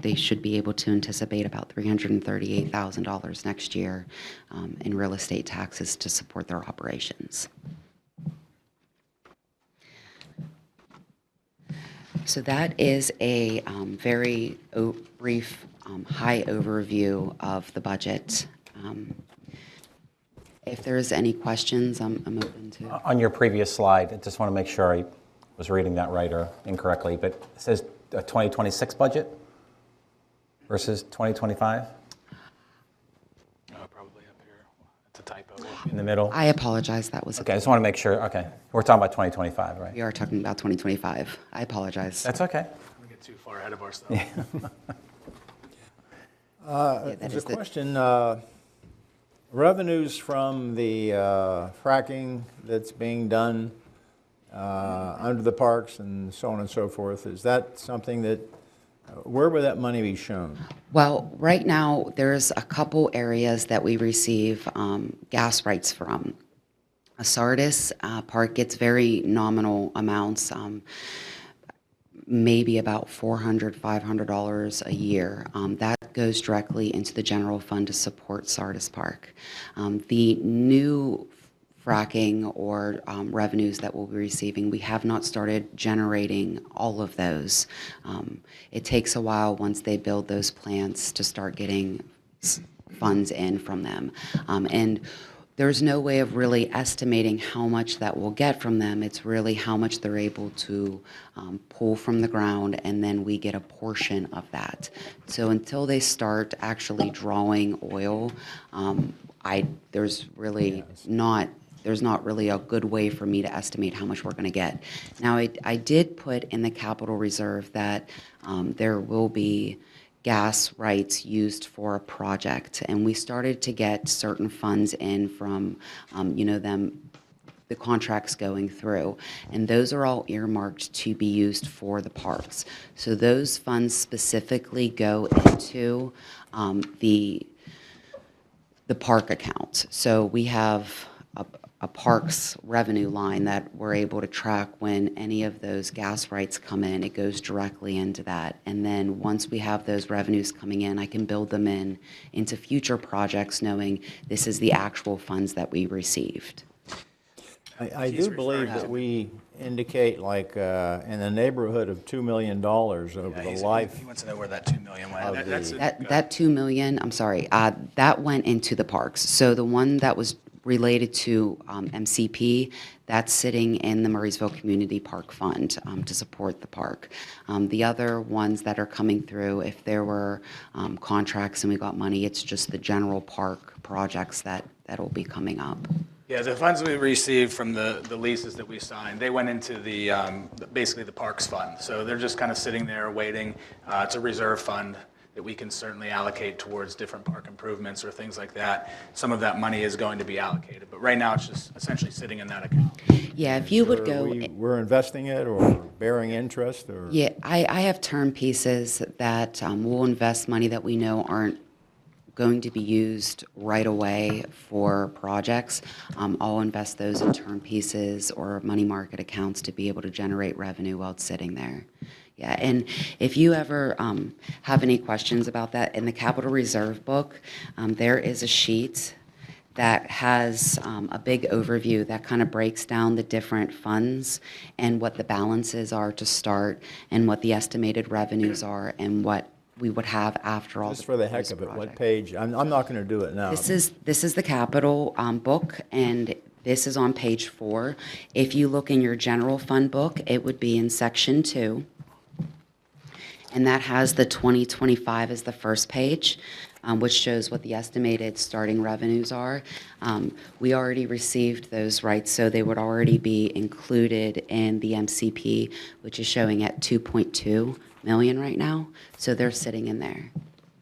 S7: they should be able to anticipate about $338,000 next year in real estate taxes to support their operations. So that is a very brief, high overview of the budget. If there's any questions, I'm open to.
S9: On your previous slide, I just want to make sure I was reading that right or incorrectly, but it says a 2026 budget versus 2025
S2: Probably up here. It's a typo.
S9: in the middle?
S7: I apologize, that was,
S9: Okay, I just want to make sure. Okay, we're talking about 2025, right?
S7: we are talking about 2025. I apologize.
S9: That's okay.
S2: We get too far ahead of ourselves.
S7: that
S4: There's
S7: is
S4: a
S7: the-
S4: question, revenues from the fracking that's being done under the parks and so on and so forth, is that something that, where would that money be shown?
S7: Well, right now, there's a couple areas that we receive gas rights from. Sardis Park gets very nominal amounts, maybe about $400, $500 a year. That goes directly into the general fund to support Sardis Park. The new fracking or revenues that we'll be receiving, we have not started generating all of those. It takes a while once they build those plants to start getting funds in from them. And there's no way of really estimating how much that we'll get from them. It's really how much they're able to pull from the ground, and then we get a portion of that. So until they start actually drawing oil, there's not really a good way for me to estimate how much we're going to get. Now, I did put in the capital reserve that there will be gas rights used for a project, and we started to get certain funds in from, the contracts going through, and those are all earmarked to be used for the parks. So those funds specifically go into the park account. So we have a parks revenue line that we're able to track when any of those gas rights come in. It goes directly into that. And then once we have those revenues coming in, I can build them into future projects knowing this is the actual funds that we received.
S4: I do believe that we indicate like in the neighborhood of $2 million over the life.
S2: He wants to know where that $2 million went.
S4: of
S2: That's
S4: the-
S7: That $2 million, I'm sorry, that went into the parks. So the one that was related to MCP, that's sitting in the Murraysville Community Park Fund to support the park. The other ones that are coming through, if there were contracts and we got money, it's just the general park projects that'll be coming up.
S2: Yeah, the funds we received from the leases that we signed, they went into basically the Parks Fund. So they're just kind of sitting there waiting. It's a reserve fund that we can certainly allocate towards different park improvements or things like that. Some of that money is going to be allocated, but right now it's just essentially sitting in that account.
S7: Yeah, if you would go.
S4: We're investing it or bearing interest or?
S7: Yeah, I have term pieces that we'll invest money that we know aren't going to be used right away for projects. I'll invest those in term pieces or money market accounts to be able to generate revenue while it's sitting there. Yeah, and if you ever have any questions about that, in the capital reserve book, there is a sheet that has a big overview that kind of breaks down the different funds and what the balances are to start and what the estimated revenues are and what we would have after all.
S4: Just for the heck of it, what page? I'm not going to do it now.
S7: This is the capital book, and this is on page 4. If you look in your general fund book, it would be in section 2, and that has the 2025 as the first page, which shows what the estimated starting revenues are. We already received those rights, so they would already be included in the MCP, which is showing at 2.2 million right now, so they're sitting in there.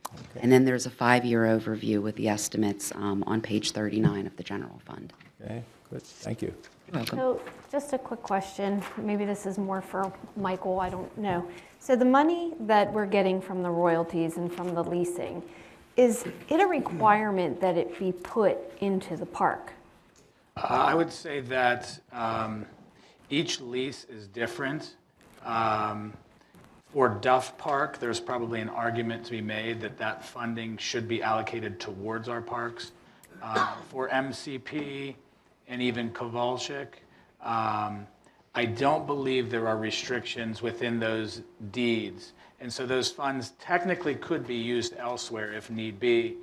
S7: Okay. And then there's a 5-year overview with the estimates on page 39 of the general fund.
S4: Okay, good, thank you.
S7: You're welcome.
S5: So just a quick question, maybe this is more for Michael, I don't know. So the money that we're getting from the royalties and from the leasing, is it a requirement that it be put into the park?
S2: I would say that each lease is different. For Duff Park, there's probably an argument to be made that that funding should be allocated towards our parks. For MCP and even Kovalchik, I don't believe there are restrictions within those deeds. And so those funds technically could be used elsewhere if need be.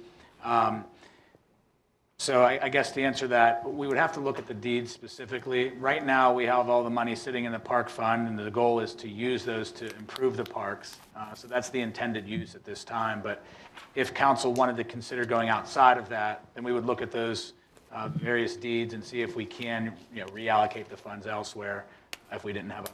S2: So I guess to answer that, we would have to look at the deeds specifically. Right now, we have all the money sitting in the park fund, and the goal is to use those to improve the parks. So that's the intended use at this time. But if council wanted to consider going outside of that, then we would look at those various deeds and see if we can, reallocate the funds elsewhere if we didn't have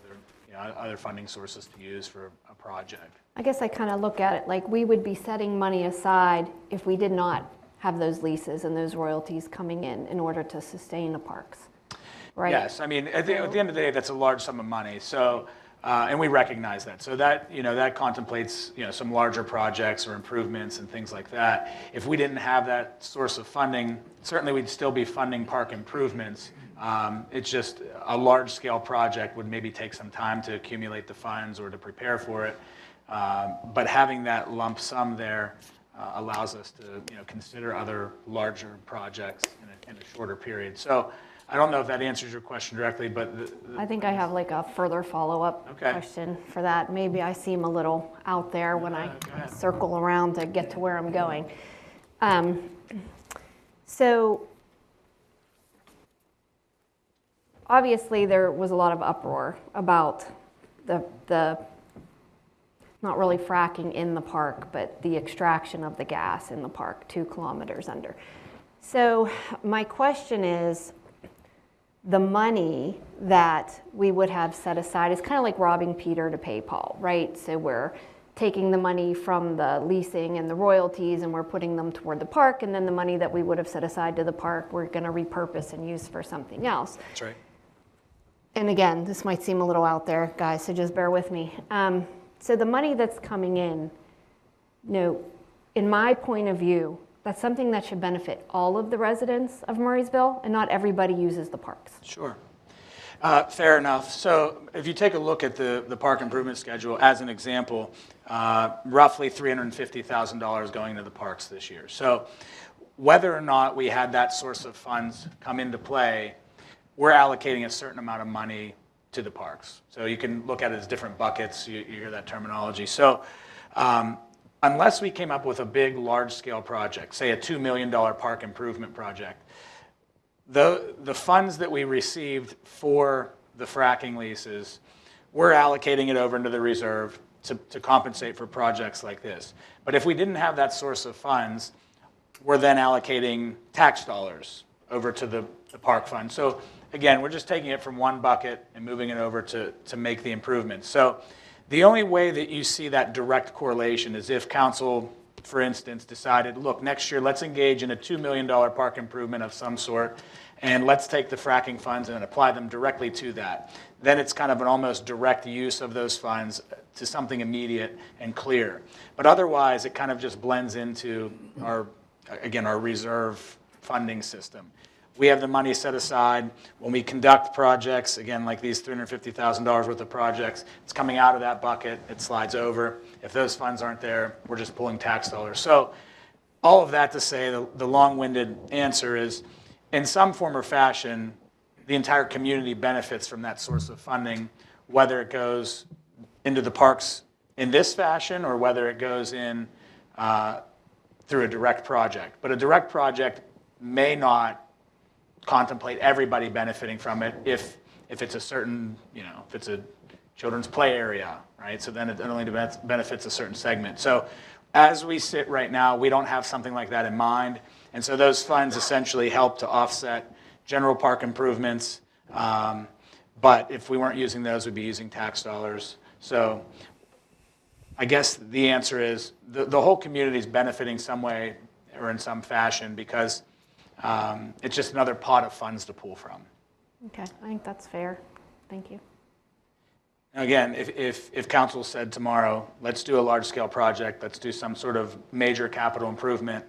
S2: other funding sources to use for a project.
S5: I guess I kind of look at it like we would be setting money aside if we did not have those leases and those royalties coming in order to sustain the parks, right?
S2: Yes, I mean, at the end of the day, that's a large sum of money. So, and we recognize that. So that, that contemplates, some larger projects or improvements and things like that. If we didn't have that source of funding, certainly we'd still be funding park improvements. It's just a large-scale project would maybe take some time to accumulate the funds or to prepare for it. But having that lump sum there allows us to consider other larger projects in a shorter period. So I don't know if that answers your question directly, but
S5: I think I have like a further follow-up question for that. Maybe I seem a little out there when I circle around to get to where I'm going. So obviously there was a lot of uproar about the not really fracking in the park, but the extraction of the gas in the park 2 kilometers under. So my question is, the money that we would have set aside is kind of like robbing Peter to pay Paul, right? So we're taking the money from the leasing and the royalties and we're putting them toward the park, and then the money that we would have set aside to the park, we're gonna repurpose and use for something else.
S2: That's right.
S5: And again, this might seem a little out there, guys, so just bear with me. So the money that's coming in, in my point of view, that's something that should benefit all of the residents of Murraysville, and not everybody uses the parks.
S2: Sure. Fair enough. So if you take a look at the park improvement schedule as an example, roughly $350,000 going into the parks this year. So whether or not we had that source of funds come into play, we're allocating a certain amount of money to the parks. So you can look at it as different buckets. You hear that terminology. So unless we came up with a big, large-scale project, say a $2 million park improvement project, the funds that we received for the fracking leases, we're allocating it over into the reserve to compensate for projects like this. But if we didn't have that source of funds, we're then allocating tax dollars over to the park fund. So again, we're just taking it from one bucket and moving it over to make the improvements. So the only way that you see that direct correlation is if council, for instance, decided, look, next year let's engage in a $2 million park improvement of some sort, and let's take the fracking funds and apply them directly to that. Then it's kind of an almost direct use of those funds to something immediate and clear. But otherwise, it kind of just blends into our reserve funding system. We have the money set aside. When we conduct projects, again, like these $350,000 worth of projects, it's coming out of that bucket, it slides over. If those funds aren't there, we're just pulling tax dollars. So all of that to say, the long-winded answer is, in some form or fashion, the entire community benefits from that source of funding, whether it goes into the parks in this fashion or whether it goes in through a direct project. But a direct project may not contemplate everybody benefiting from it if it's a certain, if it's a children's play area, right? So then it only benefits a certain segment. So as we sit right now, we don't have something like that in mind. And so those funds essentially help to offset general park improvements. But if we weren't using those, we'd be using tax dollars. So I guess the answer is the whole community is benefiting some way or in some fashion because it's just another pot of funds to pull from.
S5: Okay, I think that's fair. Thank you.
S2: Again, if council said tomorrow, let's do a large-scale project, let's do some sort of major capital improvement,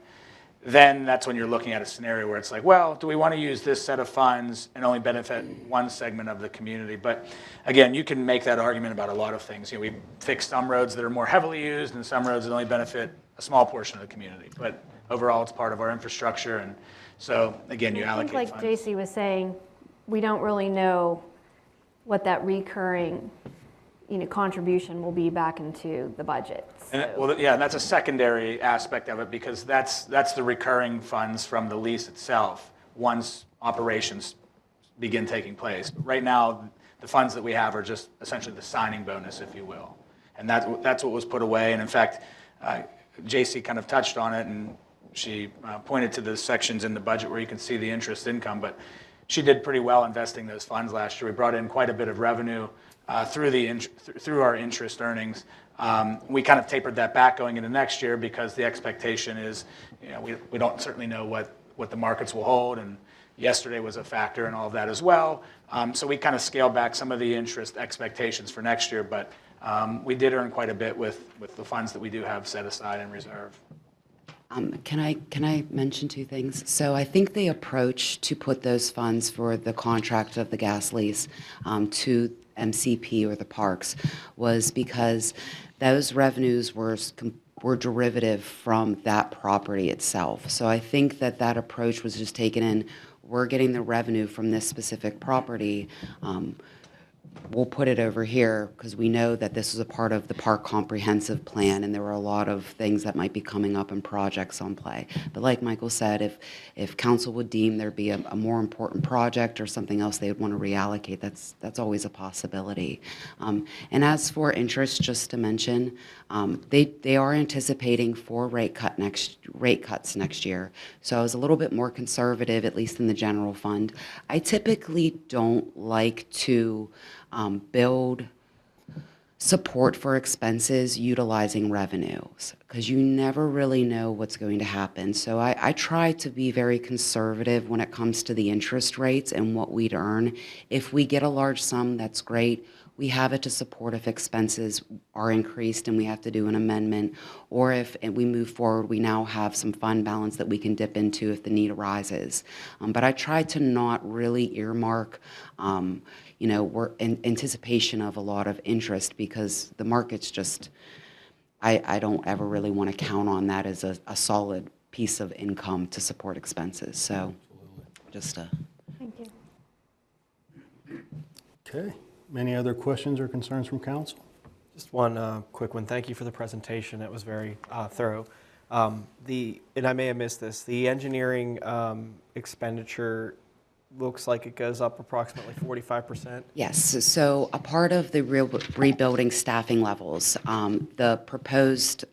S2: then that's when you're looking at a scenario where it's like, well, do we want to use this set of funds and only benefit one segment of the community? But again, you can make that argument about a lot of things. We fix some roads that are more heavily used and some roads that only benefit a small portion of the community. But overall, it's part of our infrastructure. And so, again, you allocate funds.
S5: I think like JC was saying, we don't really know what that recurring contribution will be back into the budget. So.
S2: And that's a secondary aspect of it because that's the recurring funds from the lease itself once operations begin taking place. But right now, the funds that we have are just essentially the signing bonus, if you will. And that's what was put away. And in fact, JC kind of touched on it, and she pointed to the sections in the budget where you can see the interest income. But she did pretty well investing those funds last year. We brought in quite a bit of revenue through our interest earnings. We kind of tapered that back going into next year because the expectation is, we don't certainly know what the markets will hold, and yesterday was a factor in all of that as well. So we kind of scaled back some of the interest expectations for next year, but we did earn quite a bit with the funds that we do have set aside in reserve.
S7: Can I mention two things? So I think the approach to put those funds for the contract of the gas lease to MCP or the parks was because those revenues were derivative from that property itself. So I think that approach was just taken in, we're getting the revenue from this specific property. We'll put it over here because we know that this is a part of the park comprehensive plan and there were a lot of things that might be coming up and projects on play. But like Michael said, if council would deem there be a more important project or something else they would want to reallocate, that's always a possibility. And as for interest, just to mention, they are anticipating 4 rate cuts next year. So I was a little bit more conservative, at least in the general fund. I typically don't like to build support for expenses utilizing revenues because you never really know what's going to happen. So I try to be very conservative when it comes to the interest rates and what we'd earn. If we get a large sum, that's great. We have it to support if expenses are increased and we have to do an amendment, or if we move forward, we now have some fund balance that we can dip into if the need arises. But I try to not really earmark we're in anticipation of a lot of interest because the market's just, I don't ever really want to count on that as a solid piece of income to support expenses. So just
S5: Thank you.
S1: Okay. Any other questions or concerns from council?
S6: Just one quick one. Thank you for the presentation. It was very thorough. And I may have missed this, the engineering expenditure looks like it goes up approximately 45%.
S7: Yes, so a part of the rebuilding staffing levels, the proposed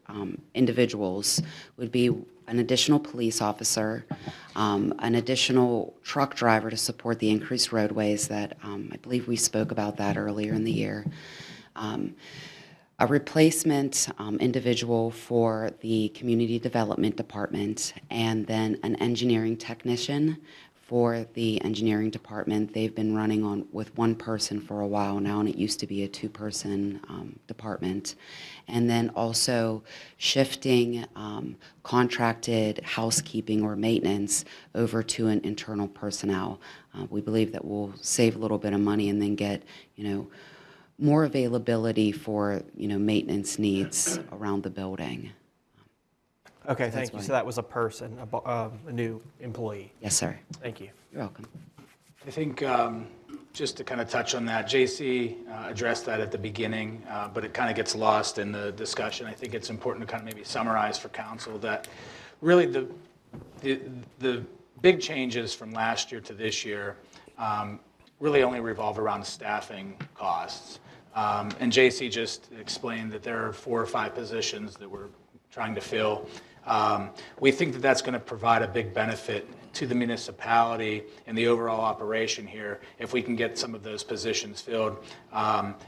S7: individuals would be an additional police officer, an additional truck driver to support the increased roadways that I believe we spoke about that earlier in the year. A replacement individual for the community development department, and then an engineering technician for the engineering department. They've been running on with one person for a while now, and it used to be a two-person department. And then also shifting contracted housekeeping or maintenance over to an internal personnel. We believe that we'll save a little bit of money and then get, more availability for, maintenance needs around the building.
S6: Okay, thank you. So that was a person, a new employee.
S7: Yes, sir.
S6: Thank you.
S7: You're welcome.
S2: I think just to kind of touch on that, JC addressed that at the beginning, but it kind of gets lost in the discussion. I think it's important to kind of maybe summarize for council that really the big changes from last year to this year really only revolve around staffing costs. And JC just explained that there are 4 or 5 positions that we're trying to fill. We think that that's going to provide a big benefit to the municipality and the overall operation here if we can get some of those positions filled.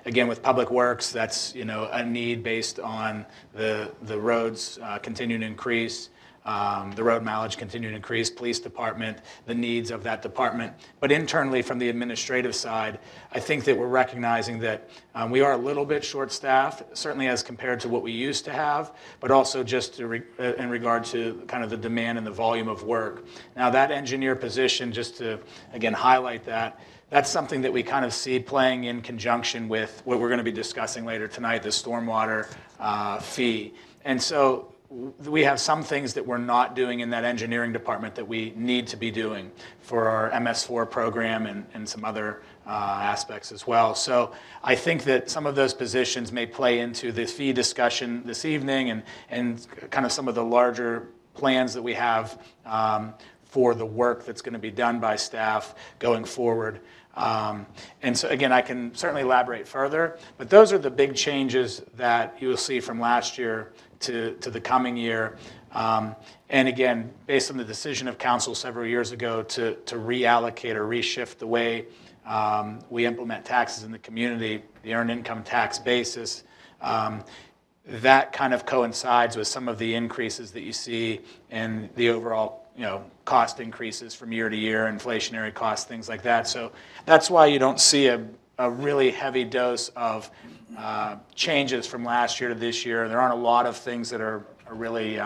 S2: Again, with Public Works, that's a need based on the roads continuing to increase. The road mileage continuing to increase, police department, the needs of that department. But internally, from the administrative side, I think that we're recognizing that we are a little bit short-staffed, certainly as compared to what we used to have, but also just in regard to kind of the demand and the volume of work. Now, that engineer position, just to, again, highlight that, that's something that we kind of see playing in conjunction with what we're going to be discussing later tonight, the stormwater fee. And so we have some things that we're not doing in that engineering department that we need to be doing for our MS4 program and some other aspects as well. So I think that some of those positions may play into the fee discussion this evening and kind of some of the larger plans that we have for the work that's going to be done by staff going forward. And so again, I can certainly elaborate further, but those are the big changes that you will see from last year to the coming year. And again, based on the decision of council several years ago to reallocate or reshift the way we implement taxes in the community, the earned income tax basis, that kind of coincides with some of the increases that you see in the overall cost increases from year to year, inflationary costs, things like that. So that's why you don't see a really heavy dose of changes from last year to this year. There aren't a lot of things that are really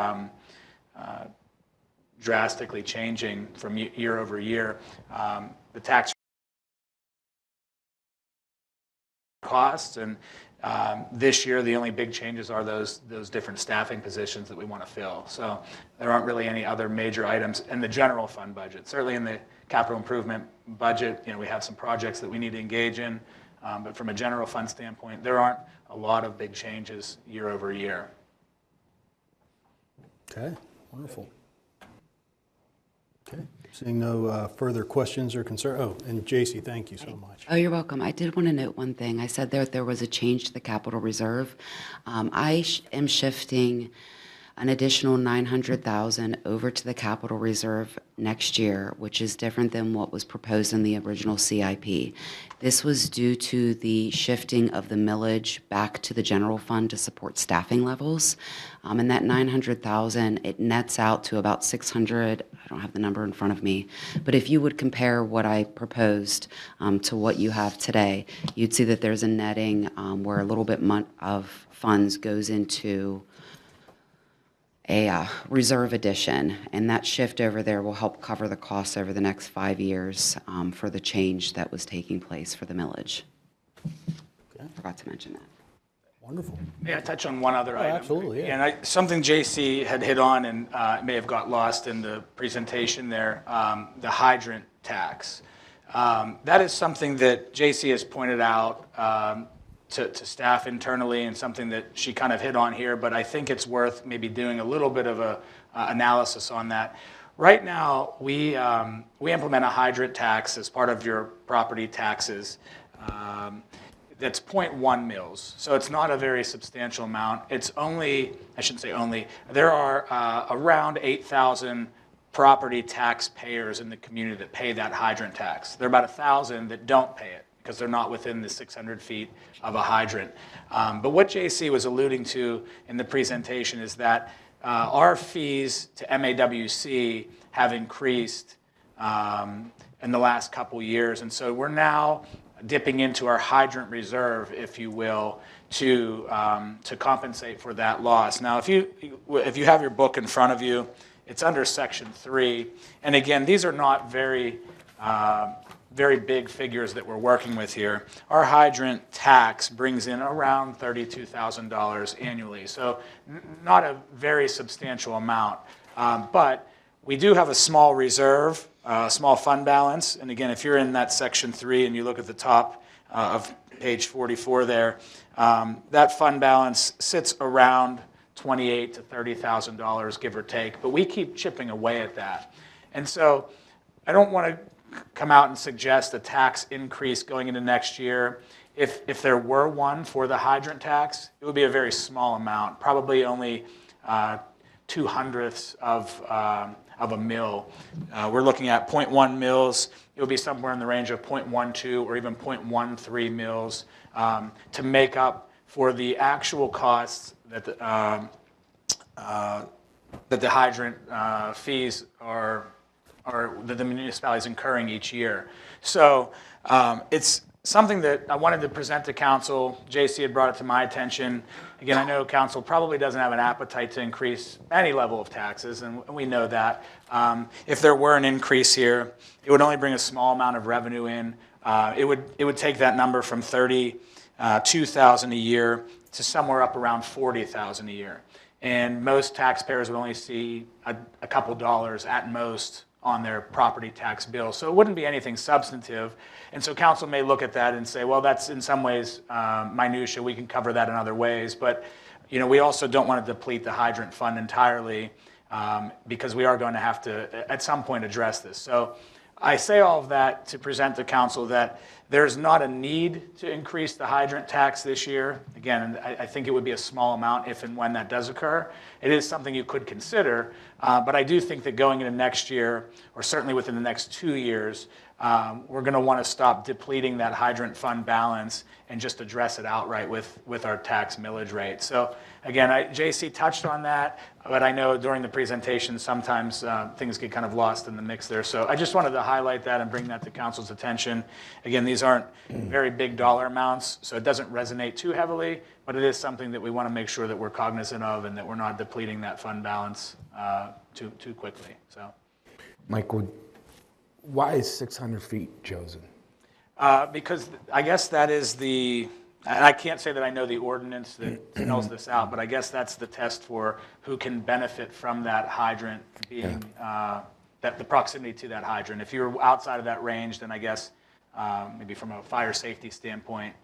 S2: drastically changing from year over year. The tax costs, and this year the only big changes are those different staffing positions that we want to fill. So there aren't really any other major items in the general fund budget. Certainly in the capital improvement budget, we have some projects that we need to engage in, but from a general fund standpoint, there aren't a lot of big changes year over year.
S1: Okay, wonderful. Okay, seeing no further questions or concerns. Oh, and JC, thank you so much.
S7: Oh, you're welcome. I did want to note one thing. I said there was a change to the capital reserve. I am shifting an additional $900,000 over to the capital reserve next year, which is different than what was proposed in the original CIP. This was due to the shifting of the millage back to the general fund to support staffing levels. And that $900,000, it nets out to about $600. I don't have the number in front of me, but if you would compare what I proposed to what you have today, you'd see that there's a netting where a little bit of funds goes into a reserve addition, and that shift over there will help cover the costs over the next 5 years for the change that was taking place for the millage.
S1: Okay.
S7: Forgot to mention that.
S1: Wonderful.
S2: May I touch on one other item?
S1: Absolutely, yeah.
S2: And something JC had hit on and may have got lost in the presentation there, the hydrant tax. That is something that JC has pointed out to staff internally, and something that she kind of hit on here, but I think it's worth maybe doing a little bit of a analysis on that. Right now, we implement a hydrant tax as part of your property taxes. That's 0.1 mils, so it's not a very substantial amount. It's only, I shouldn't say only, there are around 8,000 property taxpayers in the community that pay that hydrant tax. There are about 1,000 that don't pay it because they're not within the 600 feet of a hydrant. But what JC was alluding to in the presentation is that our fees to MAWC have increased in the last couple years, and so we're now dipping into our hydrant reserve, if you will, to compensate for that loss. Now, if you have your book in front of you, it's under Section 3, and again, these are not very big figures that we're working with here. Our hydrant tax brings in around $32,000 annually, so not a very substantial amount. But we do have a small reserve, small fund balance, and again, if you're in that Section 3 and you look at the top of page 44 there, that fund balance sits around $28,000 to $30,000, give or take, but we keep chipping away at that. And so I don't want to come out and suggest a tax increase going into next year. If there were one for the hydrant tax, it would be a very small amount, probably only 0.02 of a mil. We're looking at 0.1 mils. It would be somewhere in the range of 0.12 or even 0.13 mils to make up for the actual costs that the hydrant fees are that the municipality is incurring each year. So it's something that I wanted to present to council. JC had brought it to my attention. Again, I know council probably doesn't have an appetite to increase any level of taxes, and we know that. If there were an increase here, it would only bring a small amount of revenue in. It would take that number from $32,000 a year to somewhere up around $40,000 a year. And most taxpayers would only see a couple dollars at most on their property tax bill. So it wouldn't be anything substantive. And so council may look at that and say, well, that's in some ways minutia. We can cover that in other ways. But we also don't want to deplete the hydrant fund entirely because we are going to have to, at some point, address this. So I say all of that to present to council that there's not a need to increase the hydrant tax this year. Again, I think it would be a small amount if and when that does occur. It is something you could consider, but I do think that going into next year, or certainly within the next 2 years, we're going to want to stop depleting that hydrant fund balance and just address it outright with our tax millage rate. So again, JC touched on that, but I know during the presentation sometimes things get kind of lost in the mix there. So I just wanted to highlight that and bring that to council's attention. Again, these aren't very big dollar amounts, so it doesn't resonate too heavily, but it is something that we want to make sure that we're cognizant of and that we're not depleting that fund balance too quickly. So,
S8: Michael, why is 600 feet chosen?
S2: because I guess that is and I can't say that I know the ordinance that spells this out, but I guess that's the test for who can benefit from that hydrant being, the proximity to that hydrant. If you're outside of that range, then I guess maybe from a fire safety standpoint,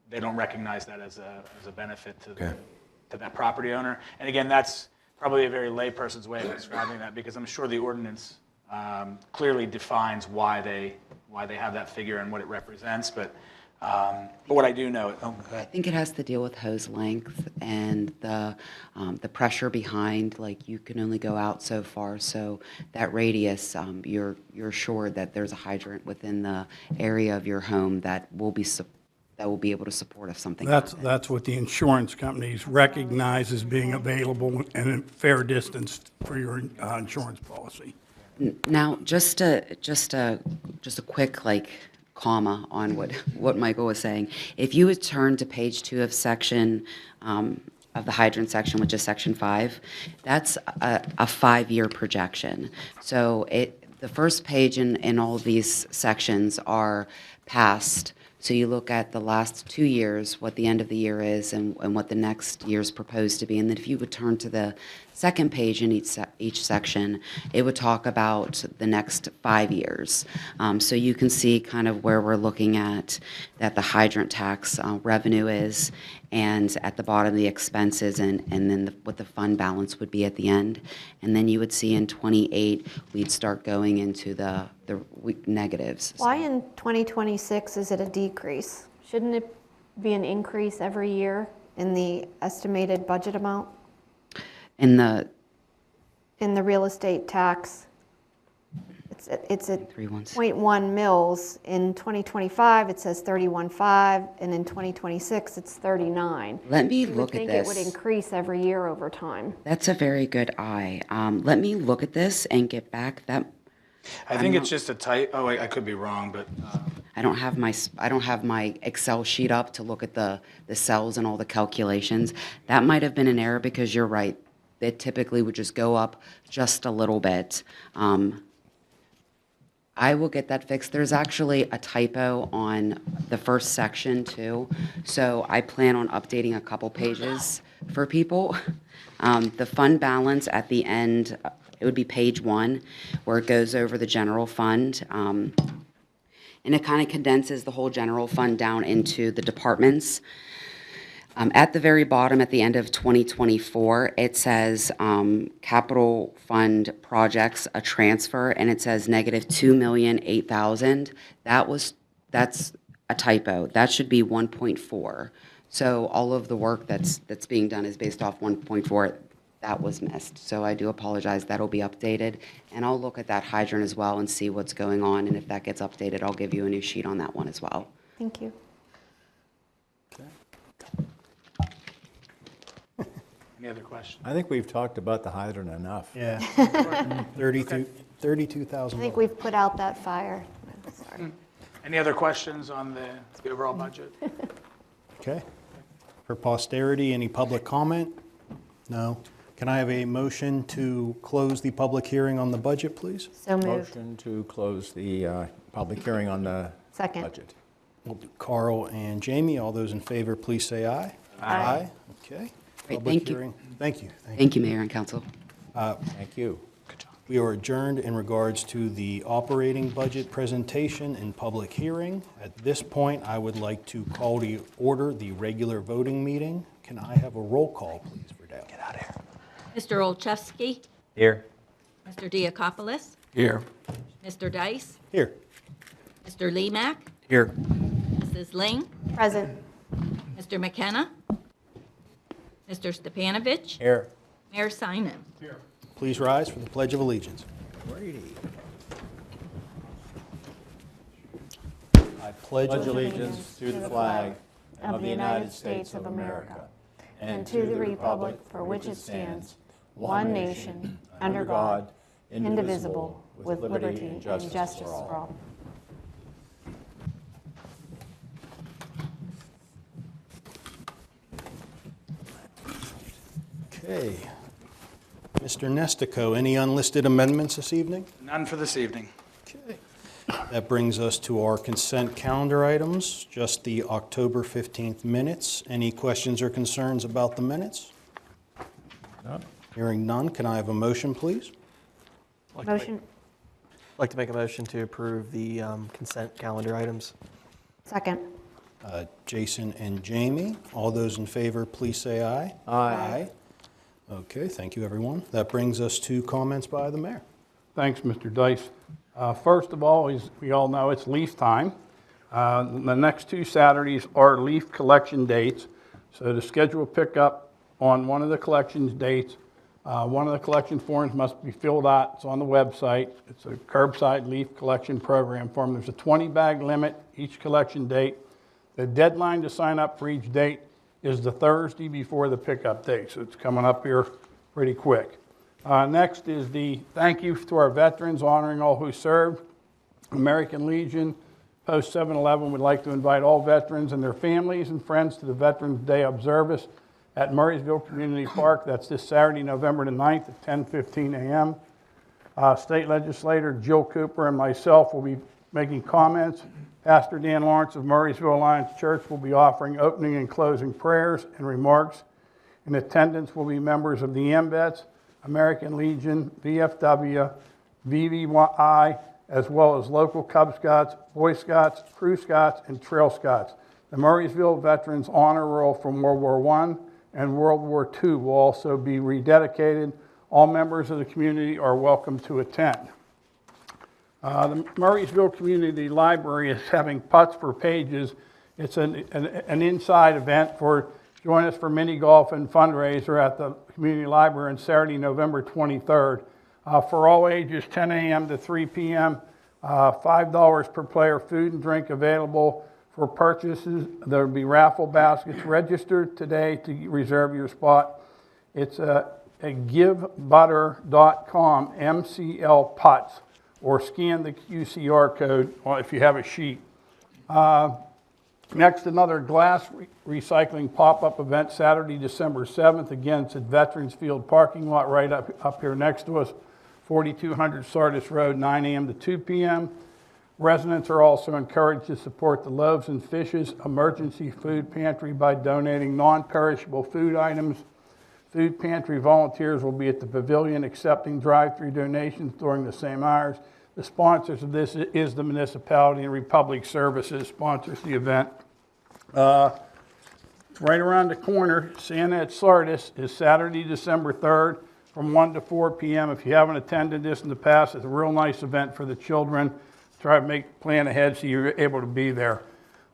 S2: they don't recognize that as a benefit to that property owner. And again, that's probably a very layperson's way of describing that, because I'm sure the ordinance clearly defines why they have that figure and what it represents. But what I do know,
S7: I think it has to deal with hose length and the pressure behind. Like, you can only go out so far, so that radius, you're assured that there's a hydrant within the area of your home that will be able to support if something happens.
S10: That's what the insurance companies recognize as being available and a fair distance for your insurance policy.
S7: Now, just a quick comma on what Michael was saying. If you would turn to page 2 of section of the hydrant section, which is section 5, that's a 5-year projection. So the first page in all of these sections are past. So you look at the last 2 years, what the end of the year is, and what the next year's proposed to be. And then if you would turn to the second page in each section, it would talk about the next 5 years. So you can see kind of where we're looking at that the hydrant tax revenue is, and at the bottom, the expenses, and then what the fund balance would be at the end. And then you would see in '28, we'd start going into the negatives.
S5: Why in 2026 is it a decrease? Shouldn't it be an increase every year in the estimated budget amount?
S7: In the
S5: In the real estate tax, it's at
S7: 3.1.
S5: 0.1 mils. In 2025, it says 31.5, and in 2026, it's 39.
S7: Let me
S5: You would
S7: look at
S5: think it would
S7: this.
S5: increase every year over time.
S7: That's a very good eye. Let me look at this and get back.
S2: I think it's just a type, oh, I could be wrong, but
S7: I don't have my Excel sheet up to look at the cells and all the calculations. That might have been an error because you're right. It typically would just go up just a little bit. I will get that fixed. There's actually a typo on the first section too. So I plan on updating a couple pages for people. The fund balance at the end, it would be page 1, where it goes over the general fund. And it kind of condenses the whole general fund down into the departments. At the very bottom, at the end of 2024, it says capital fund projects, a transfer, and it says negative $2,008,000. That's a typo. That should be 1.4. So all of the work that's being done is based off 1.4. That was missed. So I do apologize. That'll be updated. And I'll look at that hydrant as well and see what's going on. And if that gets updated, I'll give you a new sheet on that one as well.
S5: Thank you.
S2: any other questions?
S4: I think we've talked about the hydrant enough.
S1: Yeah. 32,000.
S5: I think we've put out that fire. Sorry.
S2: Any other questions on the overall budget?
S1: Okay. For posterity, any public comment? No. Can I have a motion to close the public hearing on the budget, please?
S5: So moved.
S4: Motion to close the public hearing on the
S5: Second.
S4: budget.
S1: We'll do Carl and Jamie. All those in favor, please say aye.
S5: Aye.
S1: Okay.
S7: Great,
S1: Public
S7: thank you.
S1: hearing. Thank you.
S7: Thank you, Mayor and Council.
S4: Thank you.
S1: We are adjourned in regards to the operating budget presentation and public hearing. At this point, I would like to call to order the regular voting meeting. Can I have a roll call, please, for Dale? Get out of here.
S11: Mr. Olszewski,
S9: Here.
S11: Mr. Diakopoulos,
S6: Here.
S11: Mr. Dice,
S1: Here.
S11: Mr. Lemak,
S6: Here.
S11: Mrs. Ling,
S5: Present.
S11: Mr. McKenna, Mr. Stepanovich,
S4: Here.
S11: Mayor Simon.
S1: Please rise for the Pledge of Allegiance. I pledge
S4: Allegiance to the flag of the United States of America and to the republic for which it stands, one nation, under God, indivisible, with liberty and justice for all.
S1: Okay. Mr. Nestico, any unlisted amendments this evening?
S2: None for this evening.
S1: Okay. That brings us to our consent calendar items, just the October 15th minutes. Any questions or concerns about the minutes?
S4: None.
S1: Hearing none, can I have a motion, please?
S5: Motion.
S6: I'd like to make a motion to approve the consent calendar items.
S5: Second.
S1: Jason and Jamie, all those in favor, please say aye.
S4: Aye.
S1: Okay, thank you, everyone. That brings us to comments by the mayor.
S10: Thanks, Mr. Dice. First of all, as we all know, it's leaf time. The next 2 Saturdays are leaf collection dates. So to schedule a pickup on one of the collection dates, one of the collection forms must be filled out. It's on the website. It's a curbside leaf collection program form. There's a 20-bag limit each collection date. The deadline to sign up for each date is the Thursday before the pickup date, so it's coming up here pretty quick. Next is the thank you to our veterans, honoring all who served. American Legion, Post 711 would like to invite all veterans and their families and friends to the Veterans Day of Service at Murraysville Community Park. That's this Saturday, November the 9th at 10:15 a.m. State Legislator Jill Cooper and myself will be making comments. Pastor Dan Lawrence of Murraysville Alliance Church will be offering opening and closing prayers and remarks. In attendance will be members of the AMVETS, American Legion, VFW, VVI, as well as local Cub Scouts, Boy Scouts, Crew Scouts, and Trail Scouts. The Murraysville Veterans Honor Roll from World War I and World War II will also be rededicated. All members of the community are welcome to attend. The Murraysville Community Library is having Putts for Pages. It's an inside event for join us for mini golf and fundraiser at the community library on Saturday, November 23rd. For all ages, 10 a.m. to 3 p.m., $5 per player, food and drink available for purchases. There will be raffle baskets. Register today to reserve your spot. It's at givebutter.com, MCL Putts, or scan the QCR code if you have a sheet. Next, another glass recycling pop-up event Saturday, December 7th. Again, it's at Veterans Field parking lot right up here next to us, 4200 Sardis Road, 9 a.m. to 2 p.m. Residents are also encouraged to support the Loaves and Fishes Emergency Food Pantry by donating non-perishable food items. Food pantry volunteers will be at the pavilion accepting drive-through donations during the same hours. The sponsors of this is the municipality, and Republic Services sponsors the event. Right around the corner, Santa at Sardis is Saturday, December 3rd from 1 to 4 p.m. If you haven't attended this in the past, it's a real nice event for the children. Try to plan ahead so you're able to be there.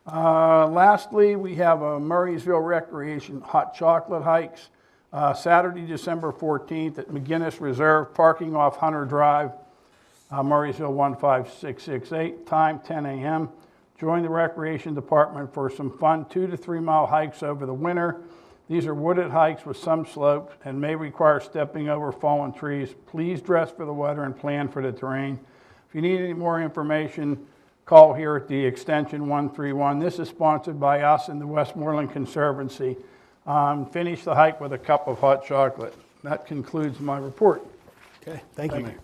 S10: Lastly, we have a Murraysville Recreation Hot Chocolate Hikes. Saturday, December 14th at McGinnis Reserve, parking off Hunter Drive, Murraysville 15668, time 10 a.m. Join the Recreation Department for some fun 2 to 3 mile hikes over the winter. These are wooded hikes with some slopes and may require stepping over fallen trees. Please dress for the weather and plan for the terrain. If you need any more information, call here at the extension 131. This is sponsored by us and the Westmoreland Conservancy. Finish the hike with a cup of hot chocolate. That concludes my report.
S1: Okay, thank you, Mayor.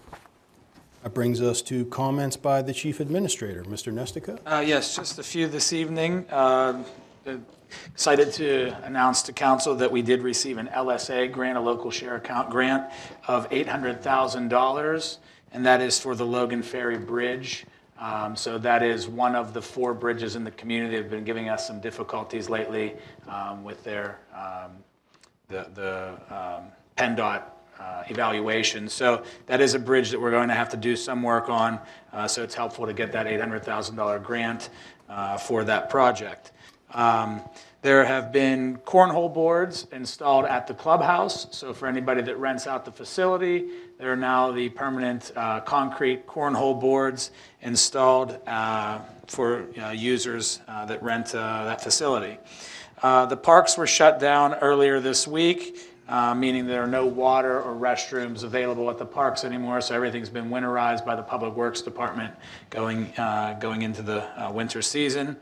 S1: That brings us to comments by the Chief Administrator, Mr. Nestico.
S2: Yes, just a few this evening. Excited to announce to council that we did receive an LSA grant, a local share account grant of $800,000, and that is for the Logan Ferry Bridge. So that is one of the 4 bridges in the community that have been giving us some difficulties lately with their PennDOT evaluation. So that is a bridge that we're going to have to do some work on. So it's helpful to get that $800,000 grant for that project. There have been cornhole boards installed at the clubhouse. So for anybody that rents out the facility, there are now the permanent concrete cornhole boards installed for users that rent that facility. The parks were shut down earlier this week, meaning there are no water or restrooms available at the parks anymore. So everything's been winterized by the Public Works Department going into the winter season.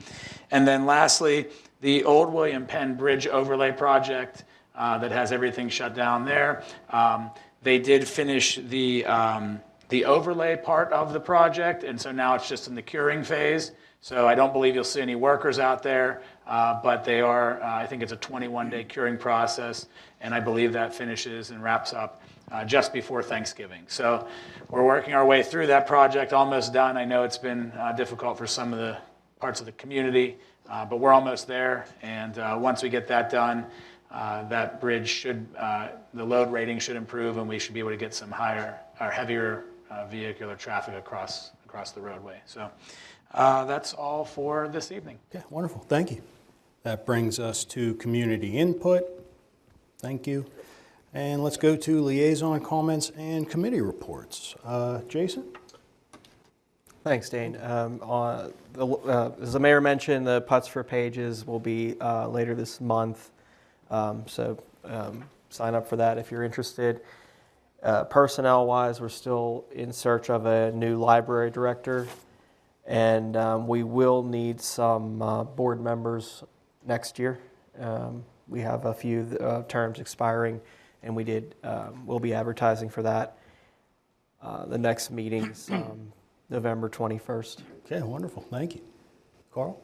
S2: And then lastly, the old William Penn Bridge overlay project that has everything shut down there. They did finish the overlay part of the project, and so now it's just in the curing phase. So I don't believe you'll see any workers out there, but they are, I think it's a 21-day curing process, and I believe that finishes and wraps up just before Thanksgiving. So we're working our way through that project, almost done. I know it's been difficult for some of the parts of the community, but we're almost there, and once we get that done, that bridge should, the load rating should improve, and we should be able to get some heavier vehicular traffic across the roadway. So that's all for this evening.
S1: Okay, wonderful, thank you. That brings us to community input. Thank you. And let's go to liaison comments and committee reports. Jason?
S6: Thanks, Dane. As the mayor mentioned, the Putts for Pages will be later this month. So sign up for that if you're interested. Personnel-wise, we're still in search of a new library director, and we will need some board members next year. We have a few terms expiring, and we'll be advertising for that. The next meeting's November 21st.
S1: Okay, wonderful, thank you. Carl?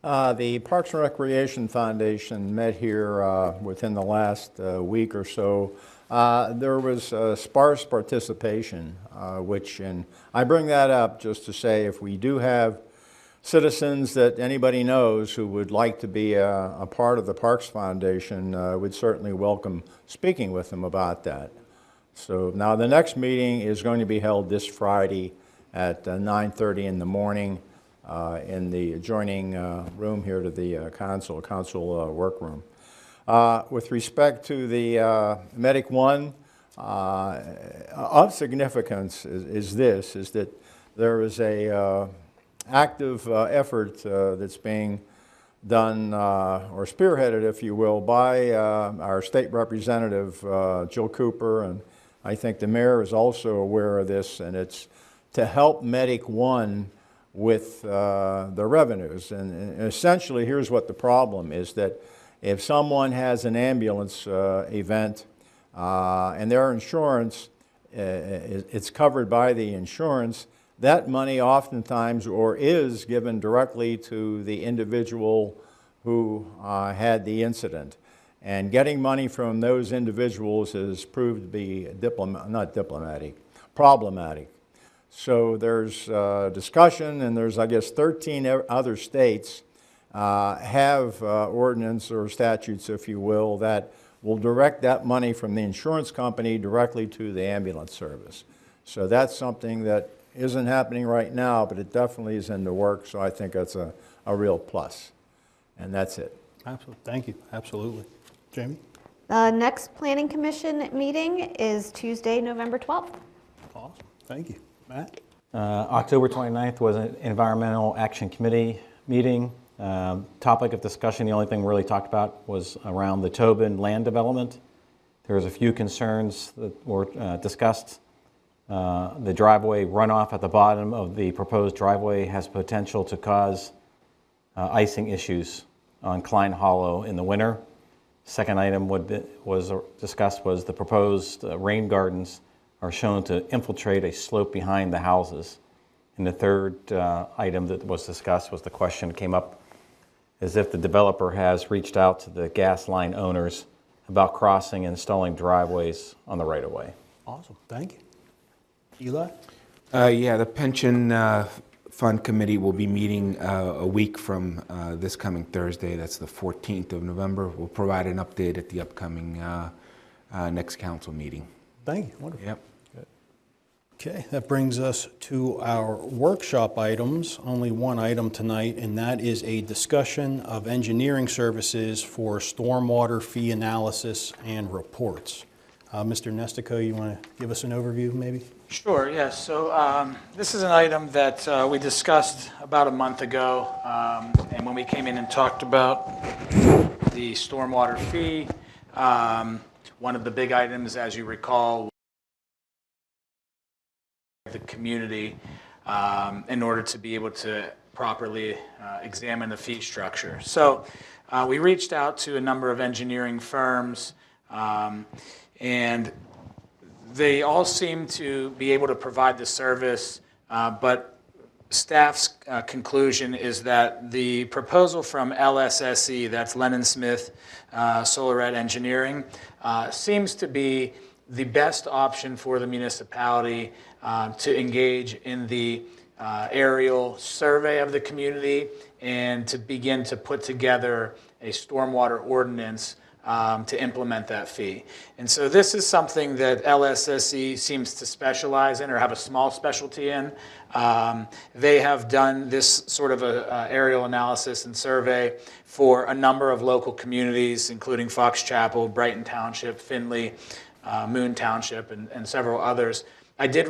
S4: The Parks and Recreation Foundation met here within the last week or so. There was sparse participation, and I bring that up just to say if we do have citizens that anybody knows who would like to be a part of the Parks Foundation, we'd certainly welcome speaking with them about that. So now the next meeting is going to be held this Friday at 9:30 in the morning in the adjoining room here to the council workroom. With respect to the Medic One, of significance is that there is a active effort that's being done or spearheaded, if you will, by our state representative, Jill Cooper, and I think the mayor is also aware of this, and it's to help Medic One with the revenues. And essentially, here's what the problem is, that if someone has an ambulance event and their insurance, it's covered by the insurance, that money oftentimes is given directly to the individual who had the incident. And getting money from those individuals has proved to be problematic. So there's discussion, and there's, I guess, 13 other states have ordinance or statutes, if you will, that will direct that money from the insurance company directly to the ambulance service. So that's something that isn't happening right now, but it definitely is in the works, so I think that's a real plus. And that's it.
S1: Absolutely. Thank you. Absolutely. Jamie?
S5: The next Planning Commission meeting is Tuesday, November 12th.
S1: Awesome. Thank you. Matt?
S9: October 29th was an Environmental Action Committee meeting. Topic of discussion, the only thing we really talked about was around the Tobin land development. There was a few concerns that were discussed. The driveway runoff at the bottom of the proposed driveway has potential to cause icing issues on Klein Hollow in the winter. Second item was discussed was the proposed rain gardens are shown to infiltrate a slope behind the houses. And the third item that was discussed was the question that came up as if the developer has reached out to the gas line owners about crossing and installing driveways on the right-of-way.
S1: Awesome. Thank you. Eli?
S8: Yeah, the pension fund committee will be meeting a week from this coming Thursday. That's the 14th of November. We'll provide an update at the upcoming next council meeting.
S1: Thank you. Wonderful.
S8: Yep.
S1: Okay, that brings us to our workshop items. Only one item tonight, and that is a discussion of engineering services for stormwater fee analysis and reports. Mr. Nestico, you want to give us an overview, maybe?
S2: Sure, yes. So this is an item that we discussed about a month ago, and when we came in and talked about the stormwater fee, one of the big items, as you recall, the community in order to be able to properly examine the fee structure. So we reached out to a number of engineering firms, and they all seem to be able to provide the service, but staff's conclusion is that the proposal from LSSE, that's Lennon Smith Solarette Engineering, seems to be the best option for the municipality to engage in the aerial survey of the community and to begin to put together a stormwater ordinance to implement that fee. And so this is something that LSSE seems to specialize in or have a small specialty in. They have done this sort of a aerial analysis and survey for a number of local communities, including Fox Chapel, Brighton Township, Findlay, Moon Township, and several others. I did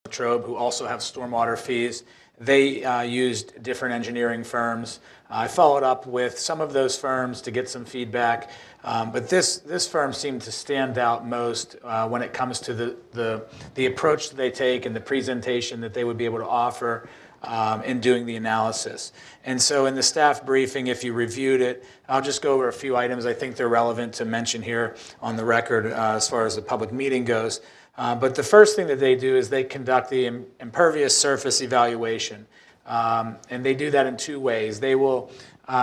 S2: Latrobe, who also have stormwater fees. They used different engineering firms. I followed up with some of those firms to get some feedback, but this firm seemed to stand out most when it comes to the approach that they take and the presentation that they would be able to offer in doing the analysis. And so in the staff briefing, if you reviewed it, I'll just go over a few items I think they're relevant to mention here on the record as far as the public meeting goes. But the first thing that they do is they conduct the impervious surface evaluation. And they do that in two ways. They will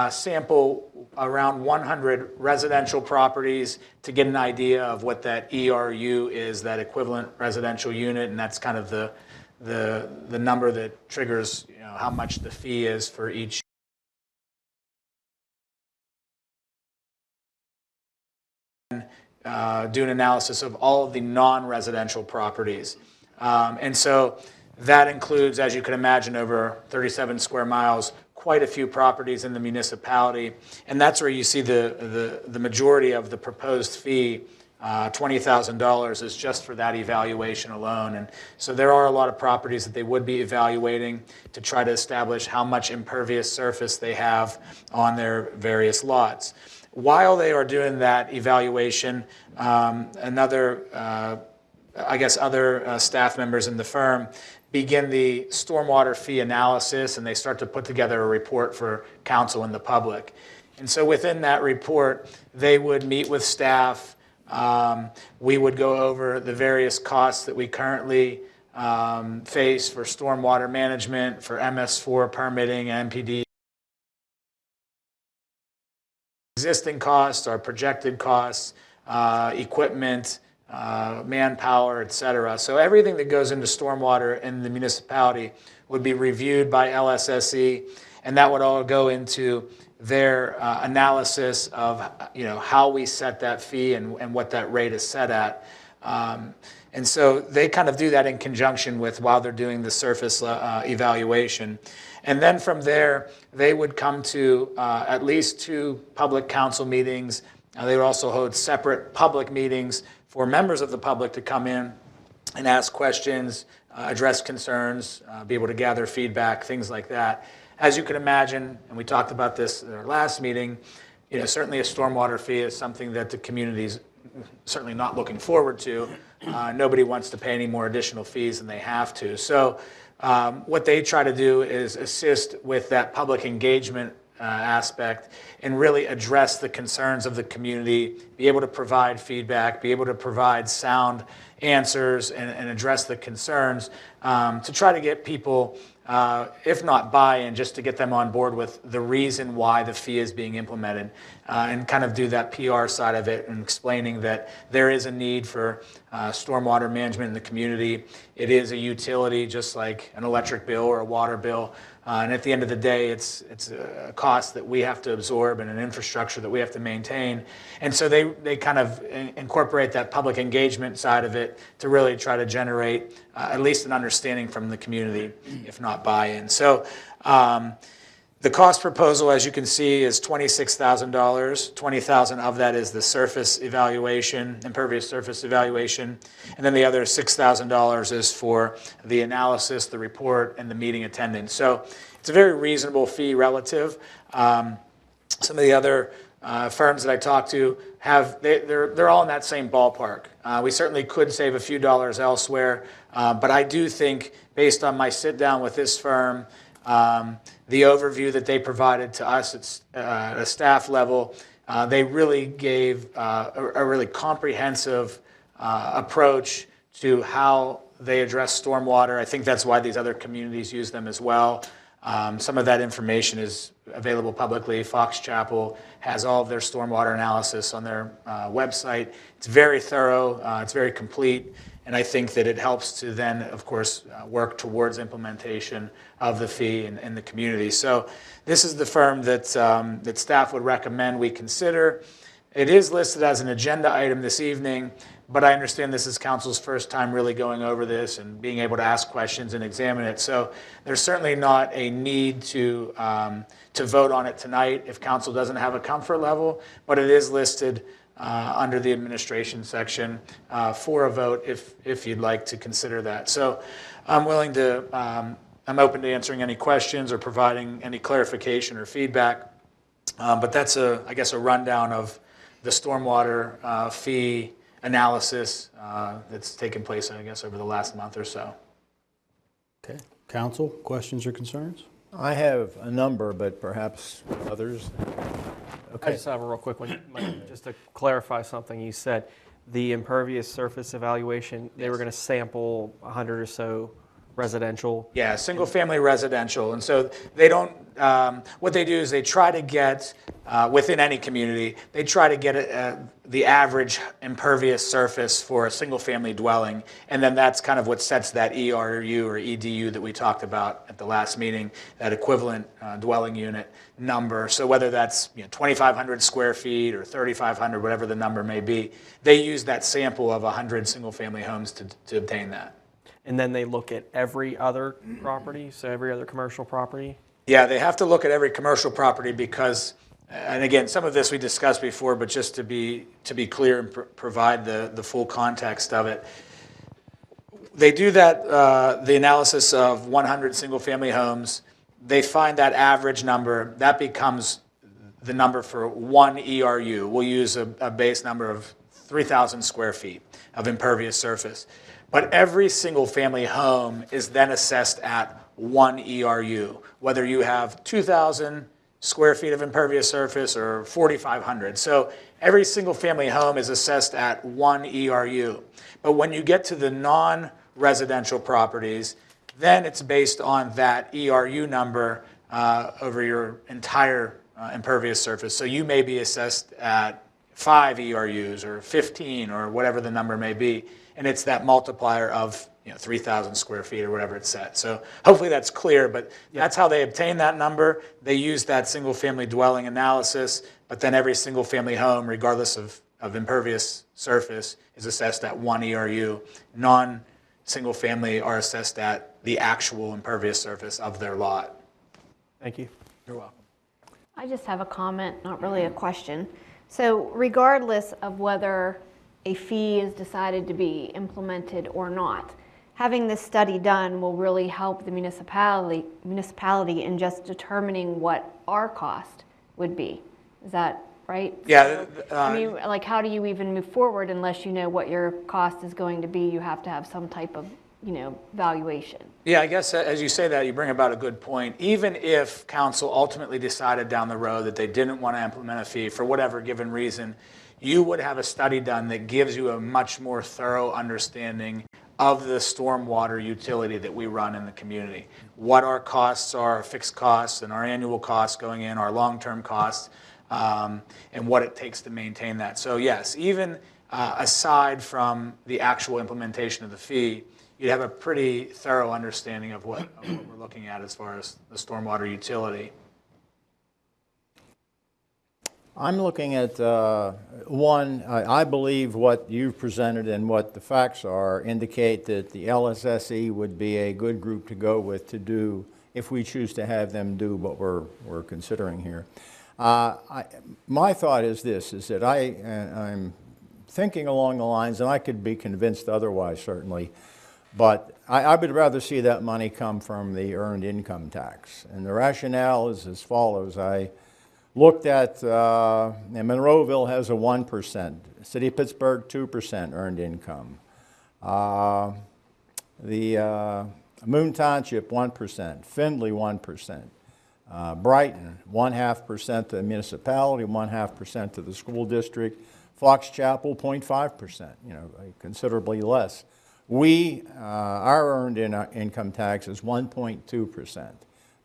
S2: sample around 100 residential properties to get an idea of what that ERU is, that equivalent residential unit, and that's kind of the number that triggers, you know, how much the fee is for each. Do an analysis of all of the non-residential properties. And so that includes, as you can imagine, over 37 square miles, quite a few properties in the municipality. And that's where you see the majority of the proposed fee, $20,000, is just for that evaluation alone. And so there are a lot of properties that they would be evaluating to try to establish how much impervious surface they have on their various lots. While they are doing that evaluation, other staff members in the firm begin the stormwater fee analysis, and they start to put together a report for council and the public. And so within that report, they would meet with staff. We would go over the various costs that we currently face for stormwater management, for MS4 permitting, MPD. Existing costs, our projected costs, equipment, manpower, et cetera. So everything that goes into stormwater in the municipality would be reviewed by LSSE, and that would all go into their analysis of, you know, how we set that fee and what that rate is set at. And so they kind of do that in conjunction with while they're doing the surface evaluation. And then from there, they would come to at least 2 public council meetings. They would also hold separate public meetings for members of the public to come in and ask questions, address concerns, be able to gather feedback, things like that. As you can imagine, and we talked about this in our last meeting, you know, certainly a stormwater fee is something that the community's certainly not looking forward to. Nobody wants to pay any more additional fees than they have to. So what they try to do is assist with that public engagement aspect and really address the concerns of the community, be able to provide feedback, be able to provide sound answers and address the concerns to try to get people, if not buy-in, just to get them on board with the reason why the fee is being implemented and kind of do that PR side of it and explaining that there is a need for stormwater management in the community. It is a utility just like an electric bill or a water bill. And at the end of the day, it's a cost that we have to absorb and an infrastructure that we have to maintain. And so they kind of incorporate that public engagement side of it to really try to generate at least an understanding from the community, if not buy-in. So the cost proposal, as you can see, is $26,000. $20,000 of that is the surface evaluation, impervious surface evaluation. And then the other $6,000 is for the analysis, the report, and the meeting attendance. So it's a very reasonable fee relative. Some of the other firms that I talked to they're all in that same ballpark. We certainly could save a few dollars elsewhere, but I do think, based on my sit down with this firm, the overview that they provided to us at a staff level, they really gave a really comprehensive approach to how they address stormwater. I think that's why these other communities use them as well. Some of that information is available publicly. Fox Chapel has all of their stormwater analysis on their website. It's very thorough, it's very complete, and I think that it helps to then, of course, work towards implementation of the fee in the community. So this is the firm that staff would recommend we consider. It is listed as an agenda item this evening, but I understand this is council's first time really going over this and being able to ask questions and examine it. So there's certainly not a need to vote on it tonight if council doesn't have a comfort level, but it is listed under the administration section for a vote if you'd like to consider that. So I'm willing to, I'm open to answering any questions or providing any clarification or feedback. But that's I guess a rundown of the stormwater fee analysis that's taken place, I guess, over the last month or so.
S1: Okay. Council, questions or concerns?
S4: I have a number, but perhaps others.
S6: I just have a real quick one, Mike, just to clarify something you said. the impervious surface evaluation, they were going to sample 100 or so residential.
S2: Yeah, single-family residential. And so they don't, what they do is they try to get, within any community, they try to get the average impervious surface for a single-family dwelling. And then that's kind of what sets that ERU or EDU that we talked about at the last meeting, that equivalent dwelling unit number. So whether that's 2,500 square feet or 3,500, whatever the number may be, they use that sample of 100 single-family homes to obtain that.
S6: And then they look at every other property, so every other commercial property?
S2: Yeah, they have to look at every commercial property because, and again, some of this we discussed before, but just to be clear and provide the full context of it, they do that, the analysis of 100 single-family homes. They find that average number. That becomes the number for one ERU. We'll use a base number of 3,000 square feet of impervious surface. But every single-family home is then assessed at one ERU, whether you have 2,000 square feet of impervious surface or 4,500. So every single-family home is assessed at one ERU. But when you get to the non-residential properties, then it's based on that ERU number over your entire impervious surface. So you may be assessed at 5 ERUs or 15 or whatever the number may be. And it's that multiplier of 3,000 square feet or whatever it's set. So hopefully that's clear, but that's how they obtain that number. They use that single-family dwelling analysis, but then every single-family home, regardless of impervious surface, is assessed at one ERU. Non-single-family are assessed at the actual impervious surface of their lot.
S6: Thank you.
S2: You're welcome.
S5: I just have a comment, not really a question. So regardless of whether a fee is decided to be implemented or not, having this study done will really help the municipality in just determining what our cost would be. Is that right?
S2: Yeah.
S5: I mean, like, how do you even move forward unless you know what your cost is going to be? You have to have some type of, valuation.
S2: Yeah, I guess as you say that, you bring about a good point. Even if council ultimately decided down the road that they didn't want to implement a fee for whatever given reason, you would have a study done that gives you a much more thorough understanding of the stormwater utility that we run in the community. What our costs are, our fixed costs and our annual costs going in, our long-term costs, and what it takes to maintain that. So yes, even aside from the actual implementation of the fee, you'd have a pretty thorough understanding of what we're looking at as far as the stormwater utility.
S4: I'm looking at, I believe what you've presented and what the facts are indicate that the LSSE would be a good group to go with to do, if we choose to have them do what we're considering here. My thought is this, is that I'm thinking along the lines, and I could be convinced otherwise certainly, but I would rather see that money come from the earned income tax. And the rationale is as follows. I looked at, Monroeville has a 1%, City of Pittsburgh 2% earned income. The Moon Township 1%, Findlay 1%, Brighton 0.5% to the municipality, 0.5% to the school district, Fox Chapel 0.5%, considerably less. Our earned income tax is 1.2%.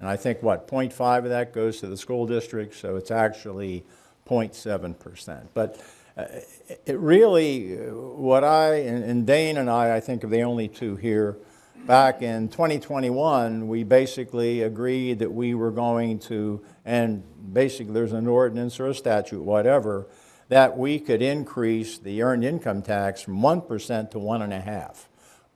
S4: And I think, 0.5 of that goes to the school district, so it's actually 0.7%. But it really, and Dane and I think, are the only two here. Back in 2021, we basically agreed that we were going to, and basically there's an ordinance or a statute, whatever, that we could increase the earned income tax from 1% to 1.5%.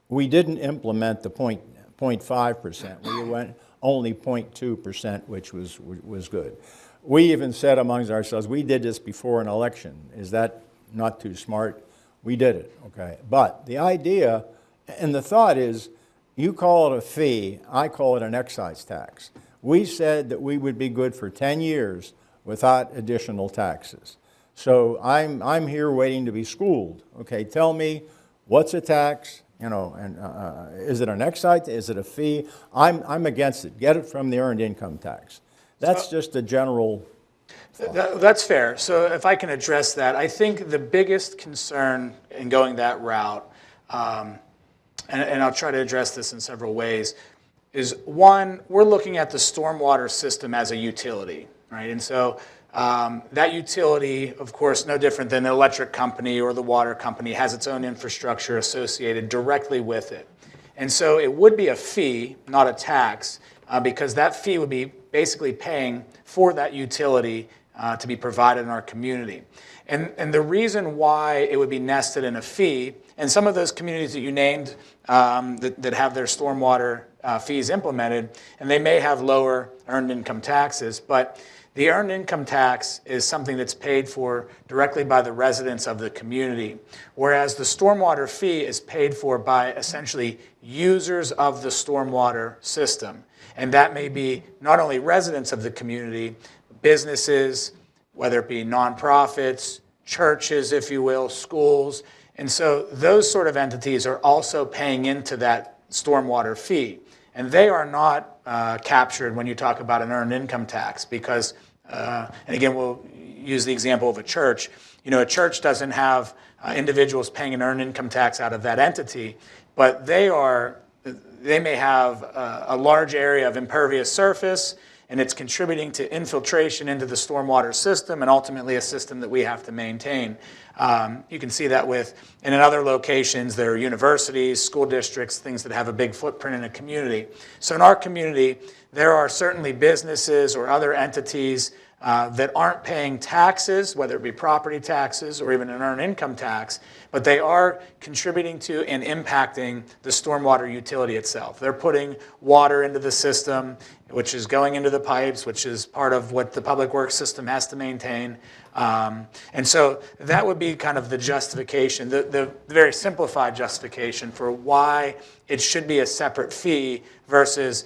S4: We didn't implement the 0.5%. We went only 0.2%, which was good. We even said amongst ourselves, we did this before an election. Is that not too smart? We did it, okay? But the idea and the thought is, you call it a fee, I call it an excise tax. We said that we would be good for 10 years without additional taxes. So I'm here waiting to be schooled. Okay, tell me, what's a tax? Is it an excise? Is it a fee? I'm against it. Get it from the earned income tax. That's just a general
S2: That's fair. So if I can address that, I think the biggest concern in going that route, and I'll try to address this in several ways, is one, we're looking at the stormwater system as a utility, right? And so that utility, of course, no different than an electric company or the water company, has its own infrastructure associated directly with it. And so it would be a fee, not a tax, because that fee would be basically paying for that utility to be provided in our community. And the reason why it would be nested in a fee, and some of those communities that you named that have their stormwater fees implemented, and they may have lower earned income taxes, but the earned income tax is something that's paid for directly by the residents of the community, whereas the stormwater fee is paid for by essentially users of the stormwater system. And that may be not only residents of the community, businesses, whether it be nonprofits, churches, if you will, schools. And so those sort of entities are also paying into that stormwater fee. And they are not captured when you talk about an earned income tax because, and again, we'll use the example of a church. You know, a church doesn't have individuals paying an earned income tax out of that entity, but they may have a large area of impervious surface, and it's contributing to infiltration into the stormwater system and ultimately a system that we have to maintain. You can see that and in other locations, there are universities, school districts, things that have a big footprint in a community. So in our community, there are certainly businesses or other entities that aren't paying taxes, whether it be property taxes or even an earned income tax, but they are contributing to and impacting the stormwater utility itself. They're putting water into the system, which is going into the pipes, which is part of what the public works system has to maintain. And so that would be kind of the justification, the very simplified justification for why it should be a separate fee versus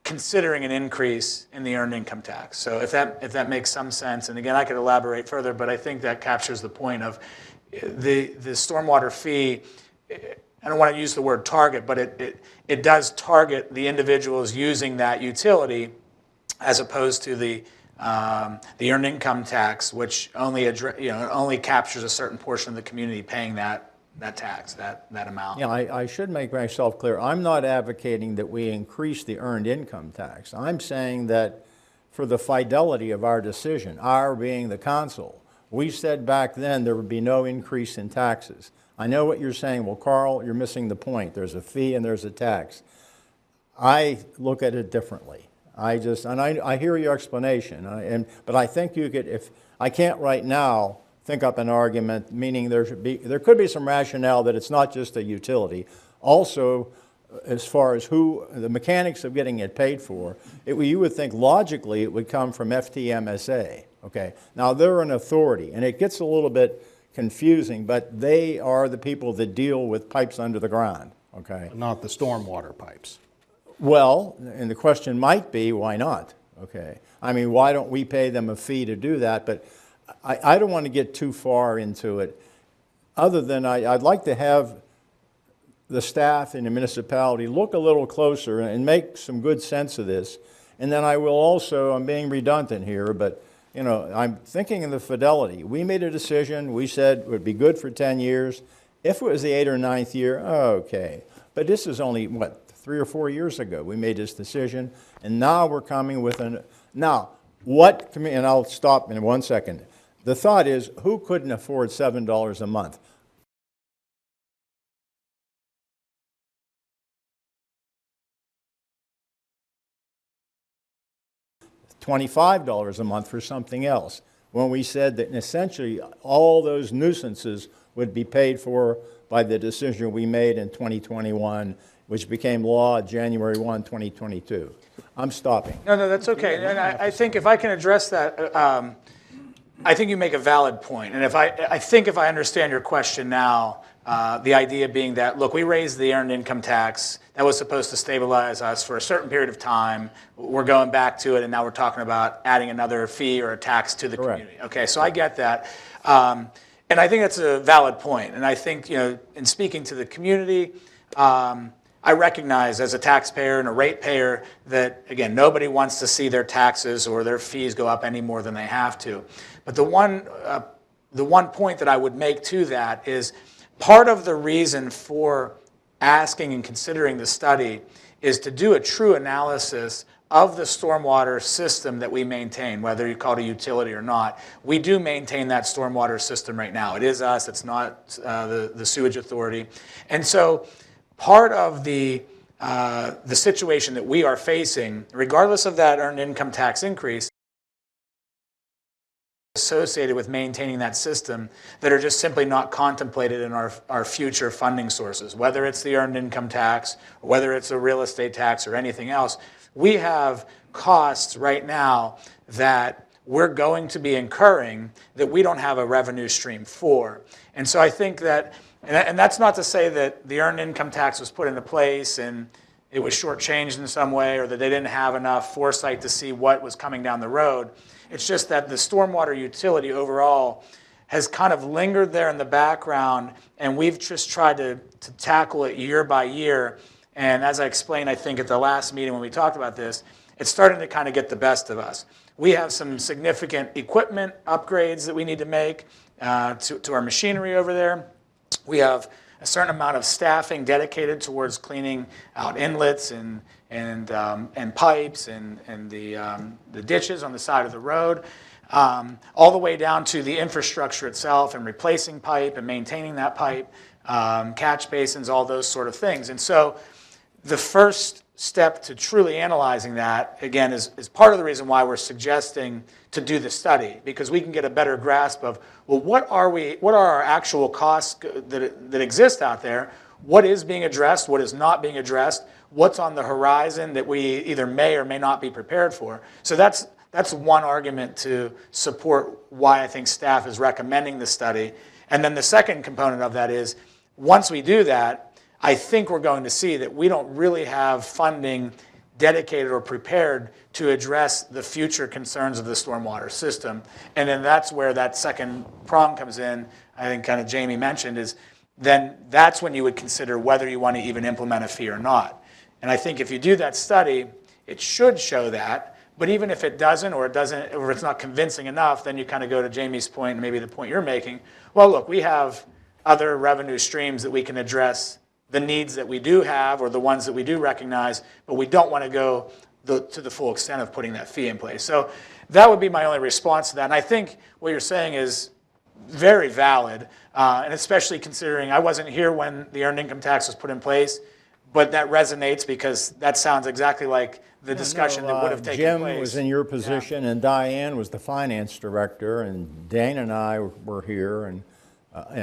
S2: considering an increase in the earned income tax. So if that makes some sense, and again, I could elaborate further, but I think that captures the point of the stormwater fee. I don't want to use the word target, but it does target the individuals using that utility as opposed to the earned income tax, which only captures a certain portion of the community paying that tax, that amount.
S4: Yeah, I should make myself clear. I'm not advocating that we increase the earned income tax. I'm saying that for the fidelity of our decision, our being the council, we said back then there would be no increase in taxes. I know what you're saying. Well, Carl, you're missing the point. There's a fee and there's a tax. I look at it differently. I hear your explanation, but I think you could, if I can't right now think up an argument, meaning there could be some rationale that it's not just a utility. Also, as far as the mechanics of getting it paid for, you would think logically it would come from FTMSA. Okay, now they're an authority, and it gets a little bit confusing, but they are the people that deal with pipes under the ground. Okay,
S1: Not the stormwater pipes.
S4: well, and the question might be, why not? Okay, I mean, why don't we pay them a fee to do that? But I don't want to get too far into it, other than I'd like to have the staff in the municipality look a little closer and make some good sense of this. And then I will also, I'm being redundant here, but you know, I'm thinking of the fidelity. We made a decision, we said it would be good for 10 years. If it was the 8th or 9th year, okay. But this is only, 3 or 4 years ago we made this decision, and now we're coming with and I'll stop in 1 second. The thought is, who couldn't afford $7 a month? $25 a month for something else, when we said that essentially all those nuisances would be paid for by the decision we made in 2021, which became law January 1, 2022. I'm stopping.
S2: No, that's okay. And I think if I can address that, I think you make a valid point. And I think if I understand your question now, the idea being that, look, we raised the earned income tax. That was supposed to stabilize us for a certain period of time. We're going back to it, and now we're talking about adding another fee or a tax to the community. Okay, so I get that. And I think that's a valid point. And I think, in speaking to the community, I I recognize as a taxpayer and a ratepayer that, again, nobody wants to see their taxes or their fees go up any more than they have to. But the one point that I would make to that is part of the reason for asking and considering the study is to do a true analysis of the stormwater system that we maintain, whether you call it a utility or not. We do maintain that stormwater system right now. It is us, it's not the sewage authority. And so part of the situation that we are facing, regardless of that earned income tax increase, associated with maintaining that system that are just simply not contemplated in our future funding sources, whether it's the earned income tax, or whether it's a real estate tax or anything else. We have costs right now that we're going to be incurring that we don't have a revenue stream for. And so I think that, and that's not to say that the earned income tax was put into place and it was shortchanged in some way, or that they didn't have enough foresight to see what was coming down the road. It's just that the stormwater utility overall has kind of lingered there in the background, and we've just tried to tackle it year by year. And as I explained, I think at the last meeting when we talked about this, it's starting to kind of get the best of us. We have some significant equipment upgrades that we need to make to our machinery over there. We have a certain amount of staffing dedicated towards cleaning out inlets and pipes and the ditches on the side of the road, all the way down to the infrastructure itself and replacing pipe and maintaining that pipe, catch basins, all those sort of things. And so the first step to truly analyzing that, again, is part of the reason why we're suggesting to do the study, because we can get a better grasp of, well, what are our actual costs that exist out there? What is being addressed? What is not being addressed? What's on the horizon that we either may or may not be prepared for? So that's one argument to support why I think staff is recommending the study. And then the second component of that is, once we do that, I think we're going to see that we don't really have funding dedicated or prepared to address the future concerns of the stormwater system. And then that's where that second prong comes in, I think kind of Jamie mentioned, is then that's when you would consider whether you want to even implement a fee or not. And I think if you do that study, it should show that. But even if it doesn't, or it's not convincing enough, then you kind of go to Jamie's point and maybe the point you're making. Well, look, we have other revenue streams that we can address the needs that we do have or the ones that we do recognize, but we don't want to go to the full extent of putting that fee in place. So that would be my only response to that. And I think what you're saying is very valid, and especially considering I wasn't here when the earned income tax was put in place, but that resonates because that sounds exactly like the discussion that would have taken place.
S4: Jim was in your position, and Diane was the finance director, and Dane and I were here, and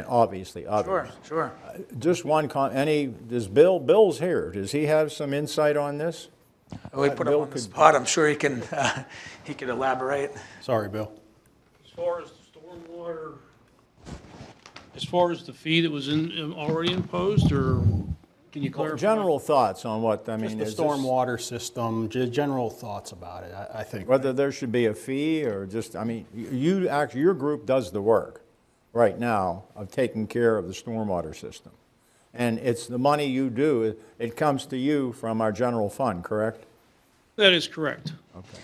S4: obviously others.
S2: Sure.
S4: Just one comment. Bill's here. Does he have some insight on this?
S2: We put him on the spot. I'm sure he can elaborate.
S1: Sorry, Bill.
S12: As far as the stormwater, as far as the fee that was already imposed, or can you clarify?
S4: General thoughts on what, I mean,
S1: Just the stormwater system, general thoughts about it, I think.
S4: whether there should be a fee or just, I mean, your group does the work right now of taking care of the stormwater system. And it's the money you do, it comes to you from our general fund, correct?
S12: That is correct.
S4: Okay.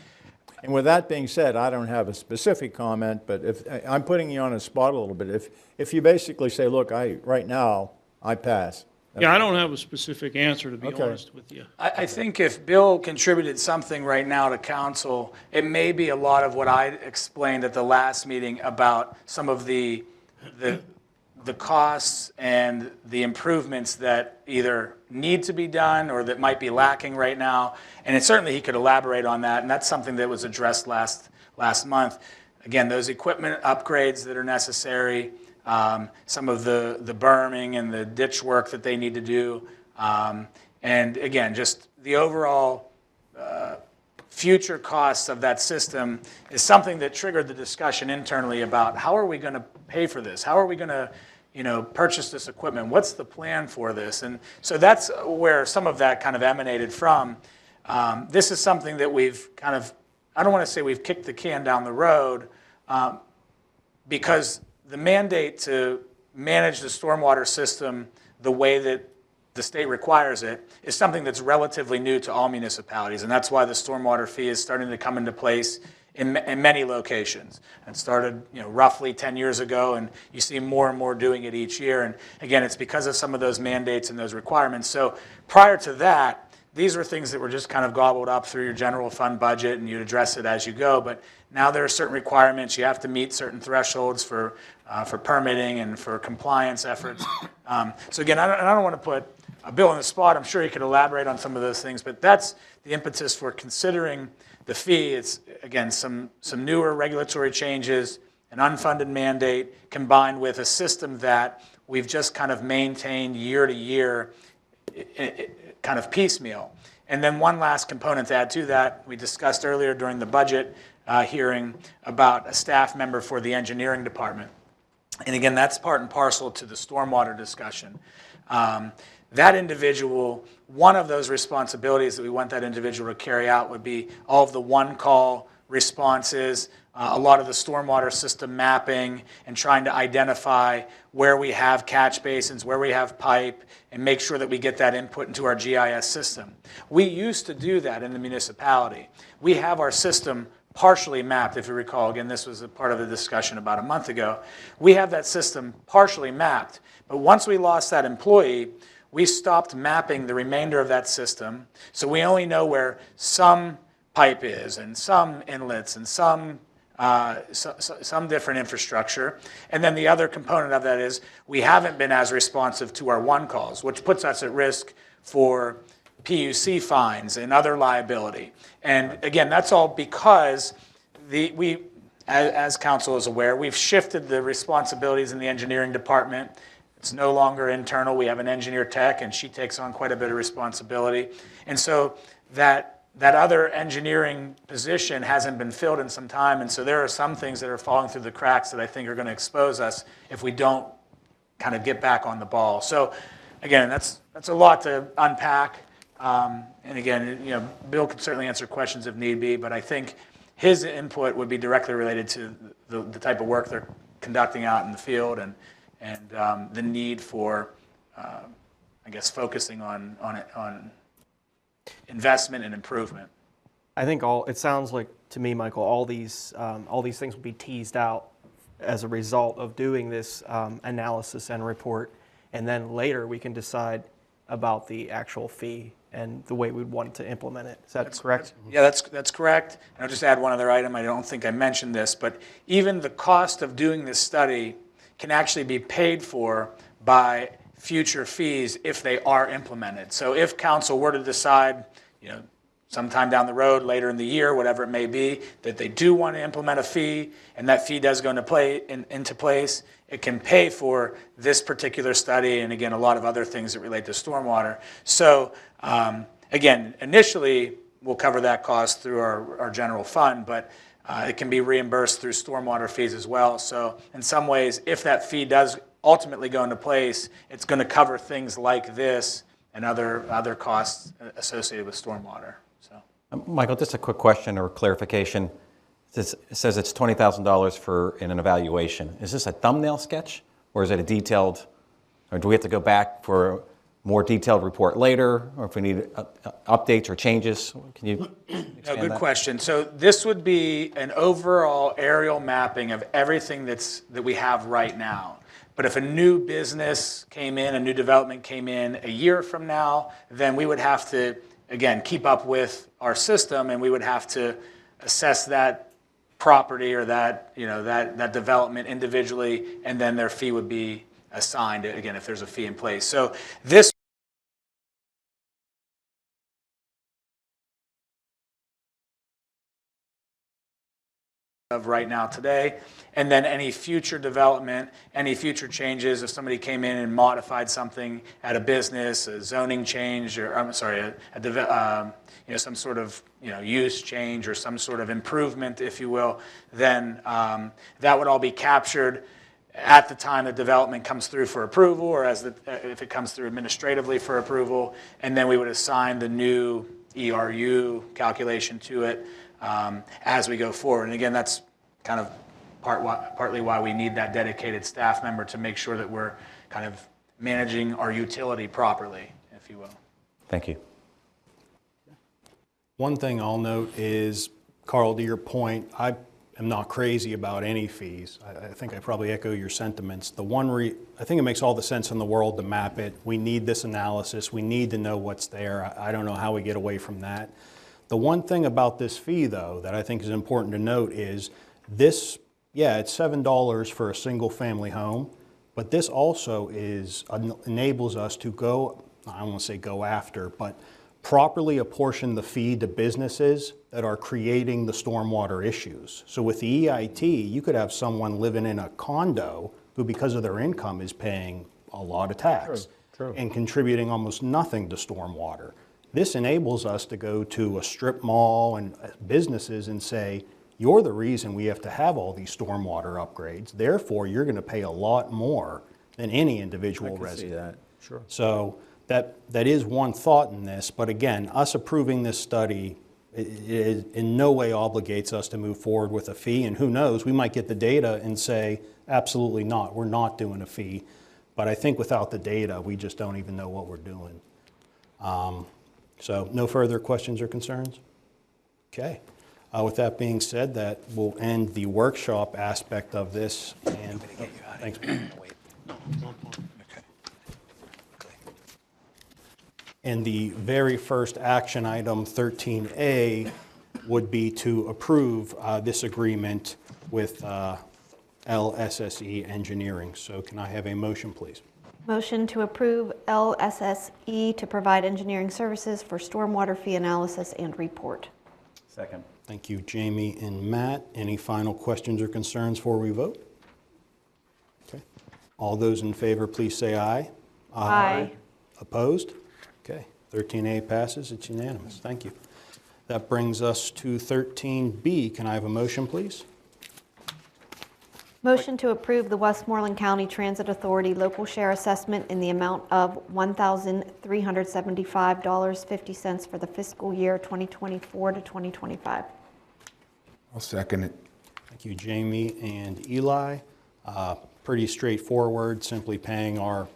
S4: And with that being said, I don't have a specific comment, but if I'm putting you on a spot a little bit. If you basically say, look, right now, I pass.
S12: Yeah, I don't have a specific answer, to be honest with you.
S2: I think if Bill contributed something right now to council, it may be a lot of what I explained at the last meeting about some of the costs and the improvements that either need to be done or that might be lacking right now. And certainly he could elaborate on that, and that's something that was addressed last month. Again, those equipment upgrades that are necessary, some of the berming and the ditch work that they need to do, and again, just the overall future costs of that system is something that triggered the discussion internally about how are we going to pay for this? How are we going to, purchase this equipment? What's the plan for this? And so that's where some of that kind of emanated from. This is something that we've kind of, I don't want to say we've kicked the can down the road, because the mandate to manage the stormwater system the way that the state requires it, is something that's relatively new to all municipalities. And that's why the stormwater fee is starting to come into place in many locations. It started, roughly 10 years ago, and you see more and more doing it each year. And again, it's because of some of those mandates and those requirements. So prior to that, these were things that were just kind of gobbled up through your general fund budget, and you'd address it as you go. But now there are certain requirements. You have to meet certain thresholds for permitting and for compliance efforts. So again, I don't want to put Bill on the spot. I'm sure he could elaborate on some of those things, but that's the impetus for considering the fee. It's, again, some newer regulatory changes, an unfunded mandate, combined with a system that we've just kind of maintained year to year, kind of piecemeal. And then one last component to add to that, we discussed earlier during the budget hearing about a staff member for the engineering department. And again, that's part and parcel to the stormwater discussion. That individual, one of those responsibilities that we want that individual to carry out would be all of the one-call responses, a lot of the stormwater system mapping, and trying to identify where we have catch basins, where we have pipe, and make sure that we get that input into our GIS system. We used to do that in the municipality. We have our system partially mapped, if you recall. Again, this was a part of the discussion about a month ago. We have that system partially mapped, but once we lost that employee, we stopped mapping the remainder of that system, so we only know where some pipe is and some inlets and some different infrastructure. And then the other component of that is we haven't been as responsive to our one calls, which puts us at risk for PUC fines and other liability. And again, that's all because as council is aware, we've shifted the responsibilities in the engineering department. It's no longer internal. We have an engineer tech, and she takes on quite a bit of responsibility. And so that other engineering position hasn't been filled in some time, and so there are some things that are falling through the cracks that I think are going to expose us if we don't kind of get back on the ball. So again, that's a lot to unpack. And again, Bill could certainly answer questions if need be, but I think his input would be directly related to the type of work they're conducting out in the field and the need for, I guess, focusing on investment and improvement.
S6: I think it sounds like to me, Michael, all these things will be teased out as a result of doing this analysis and report, and then later we can decide about the actual fee and the way we'd want to implement it. Is that correct?
S2: Yeah, that's correct. And I'll just add one other item. I don't think I mentioned this, but even the cost of doing this study can actually be paid for by future fees if they are implemented. So if council were to decide, sometime down the road, later in the year, whatever it may be, that they do want to implement a fee, and that fee does go into place, it can pay for this particular study, and again, a lot of other things that relate to stormwater. So again, initially, we'll cover that cost through our general fund, but it can be reimbursed through stormwater fees as well. So in some ways, if that fee does ultimately go into place, it's going to cover things like this and other costs associated with stormwater. So,
S9: Michael, just a quick question or clarification. It says it's $20,000 for an evaluation. Is this a thumbnail sketch, or is it a detailed, or do we have to go back for a more detailed report later, or if we need updates or changes? Can you expand
S2: good
S9: that?
S2: question. So this would be an overall aerial mapping of everything that we have right now. But if a new business came in, a new development came in a year from now, then we would have to, again, keep up with our system, and we would have to assess that property or that development individually, and then their fee would be assigned, again, if there's a fee in place. So this of right now today, and then any future development, any future changes, if somebody came in and modified something at a business, a zoning change, or I'm sorry, some sort of use change or some sort of improvement, if you will, then that would all be captured at the time the development comes through for approval, or if it comes through administratively for approval, and then we would assign the new ERU calculation to it as we go forward. And again, that's kind of partly why we need that dedicated staff member to make sure that we're kind of managing our utility properly. you will.
S9: Thank you.
S1: One thing I'll note is, Carl, to your point, I am not crazy about any fees. I think I probably echo your sentiments. I think it makes all the sense in the world to map it. We need this analysis. We need to know what's there. I don't know how we get away from that. The one thing about this fee, though, that I think is important to note is this, yeah, it's $7 for a single-family home, but this also enables us to go, I don't want to say go after, but properly apportion the fee to businesses that are creating the stormwater issues. So with the EIT, you could have someone living in a condo who, because of their income, is paying a lot of tax and contributing almost nothing to stormwater. This enables us to go to a strip mall and businesses and say, you're the reason we have to have all these stormwater upgrades. Therefore, you're going to pay a lot more than any individual resident.
S4: See that, sure.
S1: So that is one thought in this, but again, us approving this study it in no way obligates us to move forward with a fee, and who knows, we might get the data and say, absolutely not, we're not doing a fee. But I think without the data, we just don't even know what we're doing. So no further questions or concerns? Okay. With that being said, that will end the workshop aspect of this. And thanks. And the very first action item, 13A, would be to approve this agreement with LSSE Engineering. So can I have a motion, please?
S5: Motion to approve LSSE to provide engineering services for stormwater fee analysis and report.
S9: Second.
S1: Thank you, Jamie and Matt. Any final questions or concerns before we vote? Okay. All those in favor, please say aye.
S5: Aye.
S1: Opposed? Okay. 13A passes. It's unanimous. Thank you. That brings us to 13B. Can I have a motion, please?
S5: Motion to approve the Westmoreland County Transit Authority local share assessment in the amount of $1,375.50 for the fiscal year 2024 to 2025.
S8: I'll second it.
S1: Thank you, Jamie and Eli. Pretty straightforward, simply paying our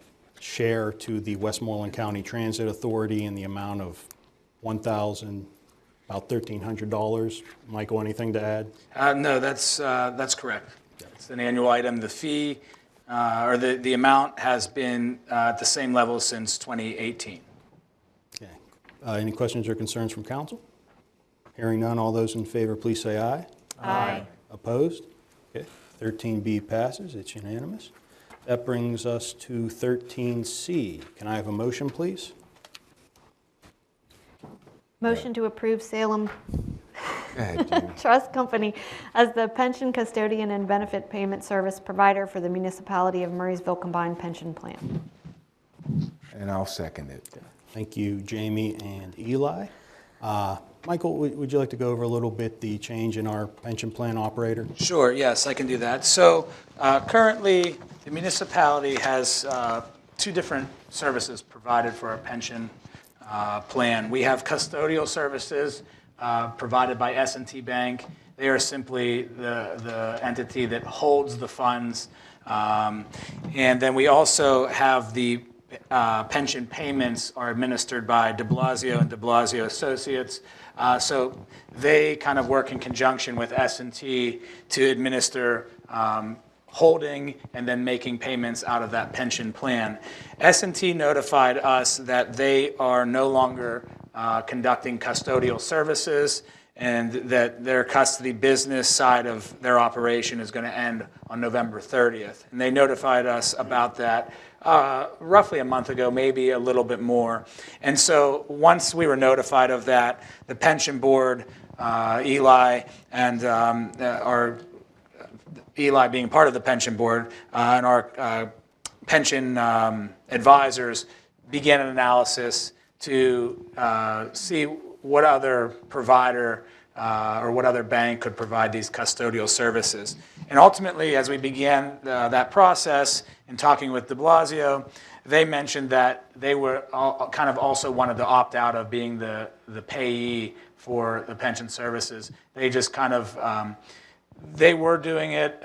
S1: share to the Westmoreland County Transit Authority in the amount of about $1,300. Michael, anything to add?
S2: No, that's correct. It's an annual item. The fee, or the amount has been at the same level since 2018.
S1: Okay. Any questions or concerns from council? Hearing none, all those in favor, please say aye.
S5: Aye.
S1: Opposed? Okay. 13B passes. It's unanimous. That brings us to 13C. Can I have a motion, please?
S5: Motion to approve Salem
S8: Go ahead, Jamie.
S5: Trust Company as the pension custodian and benefit payment service provider for the municipality of Murraysville Combined Pension Plan.
S8: And I'll second it.
S1: Thank you, Jamie and Eli. Michael, would you like to go over a little bit the change in our pension plan operator?
S2: Sure, yes, I can do that. So currently, the municipality has two different services provided for our pension plan. We have custodial services provided by S&T Bank. They are simply the entity that holds the funds. And then we also have the pension payments are administered by de Blasio and de Blasio Associates. So they kind of work in conjunction with S&T to administer holding and then making payments out of that pension plan. S&T notified us that they are no longer conducting custodial services and that their custody business side of their operation is going to end on November 30th. And they notified us about that roughly a month ago, maybe a little bit more. And so once we were notified of that, the pension board, Eli, and our Eli being part of the pension board, and our pension advisors began an analysis to see what other provider or what other bank could provide these custodial services. And ultimately, as we began that process in talking with de Blasio, they mentioned that they were kind of also wanted to opt out of being the payee for the pension services. They just kind of, they were doing it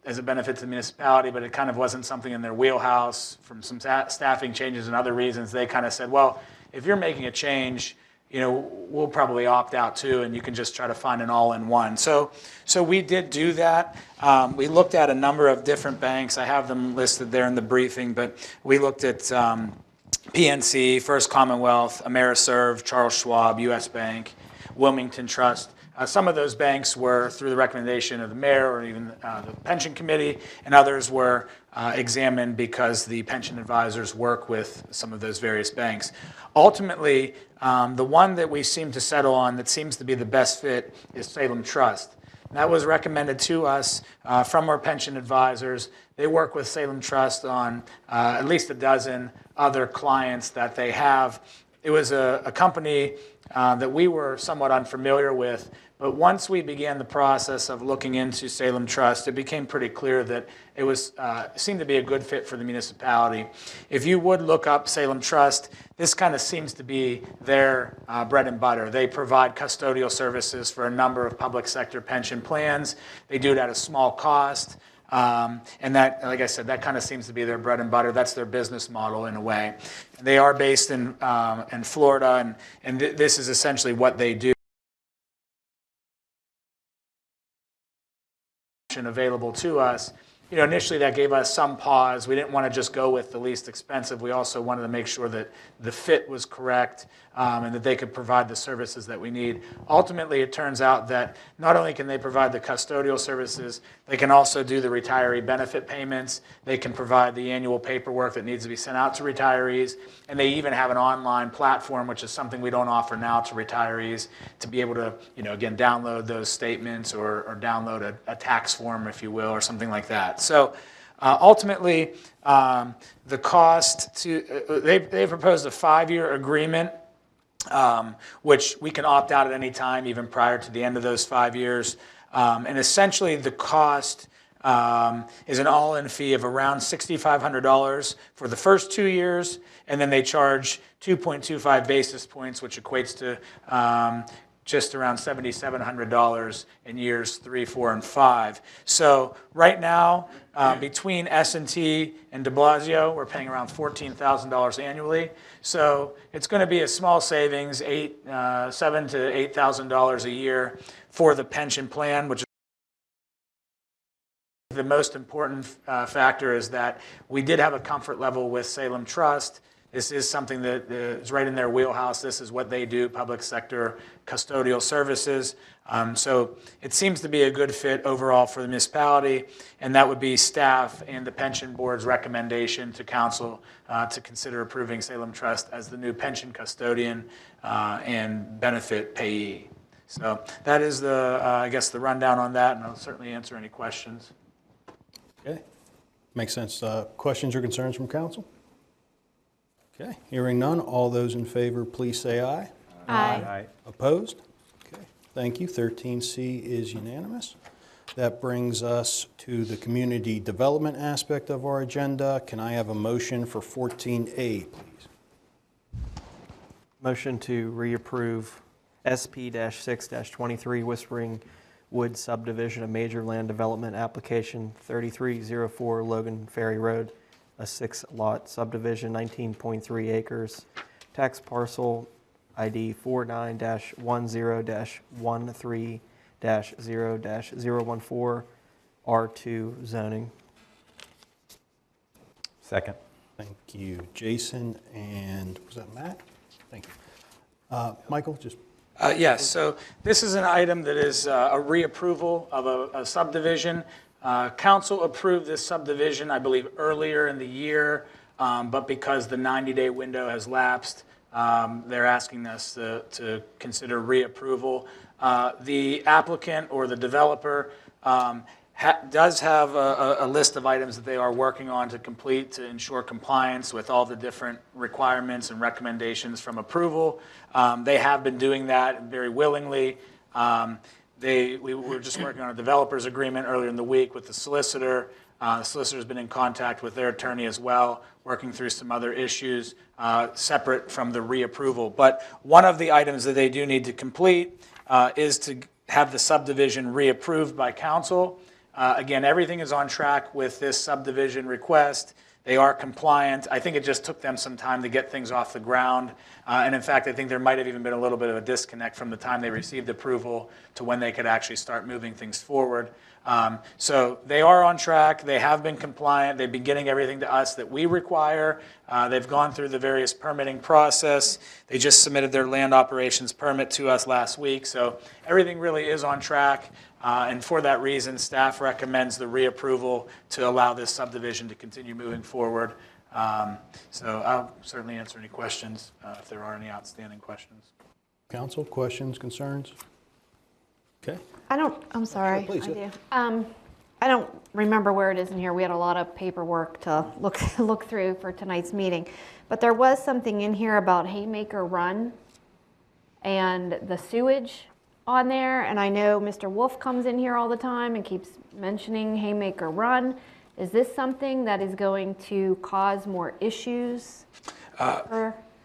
S2: as a benefit to the municipality, but it kind of wasn't something in their wheelhouse from some staffing changes and other reasons. They kind of said, well, if you're making a change, we'll probably opt out too, and you can just try to find an all-in-one. So we did do that. We looked at a number of different banks. I have them listed there in the briefing, but we looked at PNC, First Commonwealth, Ameriserve, Charles Schwab, U.S. Bank, Wilmington Trust. Some of those banks were through the recommendation of the mayor or even the pension committee, and others were examined because the pension advisors work with some of those various banks. Ultimately, the one that we seem to settle on that seems to be the best fit is Salem Trust. That was recommended to us from our pension advisors. They work with Salem Trust on at least a dozen other clients that they have. It was a company that we were somewhat unfamiliar with, but once we began the process of looking into Salem Trust, it became pretty clear that it was seemed to be a good fit for the municipality. If you would look up Salem Trust, this kind of seems to be their bread and butter. They provide custodial services for a number of public sector pension plans. They do it at a small cost. And that, like I said, that kind of seems to be their bread and butter. That's their business model in a way. They are based in Florida, and this is essentially what they do. Available to us. Initially that gave us some pause. We didn't want to just go with the least expensive. We also wanted to make sure that the fit was correct and that they could provide the services that we need. Ultimately, it turns out that not only can they provide the custodial services, they can also do the retiree benefit payments. They can provide the annual paperwork that needs to be sent out to retirees. And they even have an online platform, which is something we don't offer now to retirees, to be able to, again, download those statements or download a tax form, if you will, or something like that. So ultimately, the cost they proposed a 5-year agreement, which we can opt out at any time, even prior to the end of those 5 years. And essentially, the cost is an all-in fee of around $6,500 for the first 2 years, and then they charge 2.25 basis points, which equates to just around $7,700 in years 3, 4, and 5. So right now, between S&T and de Blasio, we're paying around $14,000 annually. So it's going to be a small savings, $7,000 to $8,000 a year for the pension plan, which is the most important factor is that we did have a comfort level with Salem Trust. This is something that is right in their wheelhouse. This is what they do, public sector custodial services. So it seems to be a good fit overall for the municipality, and that would be staff and the pension board's recommendation to council to consider approving Salem Trust as the new pension custodian and benefit payee. So that is I guess the rundown on that, and I'll certainly answer any questions.
S1: Okay, makes sense. Questions or concerns from council? Okay, hearing none, all those in favor, please say aye.
S5: Aye.
S1: Opposed? Okay, thank you. 13C is unanimous. That brings us to the community development aspect of our agenda. Can I have a motion for 14A, please?
S6: Motion to reapprove SP-6-23 Whispering Wood Subdivision, a major land development application, 3304 Logan Ferry Road, a 6-lot subdivision, 19.3 acres, tax parcel ID 49-10-13-0-014, R2 zoning.
S9: Second.
S1: Thank you, Jason, and was that Matt? Thank you. Michael, just...
S2: Yes, so this is an item that is a reapproval of a subdivision. Council approved this subdivision, I believe, earlier in the year, but because the 90-day window has lapsed, they're asking us to consider reapproval. The applicant or the developer does have a list of items that they are working on to complete to ensure compliance with all the different requirements and recommendations from approval. They have been doing that very willingly. We were just working on a developer's agreement earlier in the week with the solicitor. The solicitor's been in contact with their attorney as well, working through some other issues separate from the reapproval. But one of the items that they do need to complete is to have the subdivision reapproved by council. Again, everything is on track with this subdivision request. They are compliant. I think it just took them some time to get things off the ground. And in fact, I think there might have even been a little bit of a disconnect from the time they received approval to when they could actually start moving things forward. So they are on track. They have been compliant. They've been getting everything to us that we require. They've gone through the various permitting process. They just submitted their land operations permit to us last week. So everything really is on track. And for that reason, staff recommends the reapproval to allow this subdivision to continue moving forward. So I'll certainly answer any questions if there are any outstanding questions.
S1: Council, questions, concerns? Okay.
S5: I'm sorry.
S1: Sure, please,
S5: I
S1: yeah.
S5: do. I don't remember where it is in here. We had a lot of paperwork to look through for tonight's meeting. But there was something in here about Haymaker Run and the sewage on there. And I know Mr. Wolf comes in here all the time and keeps mentioning Haymaker Run. Is this something that is going to cause more issues?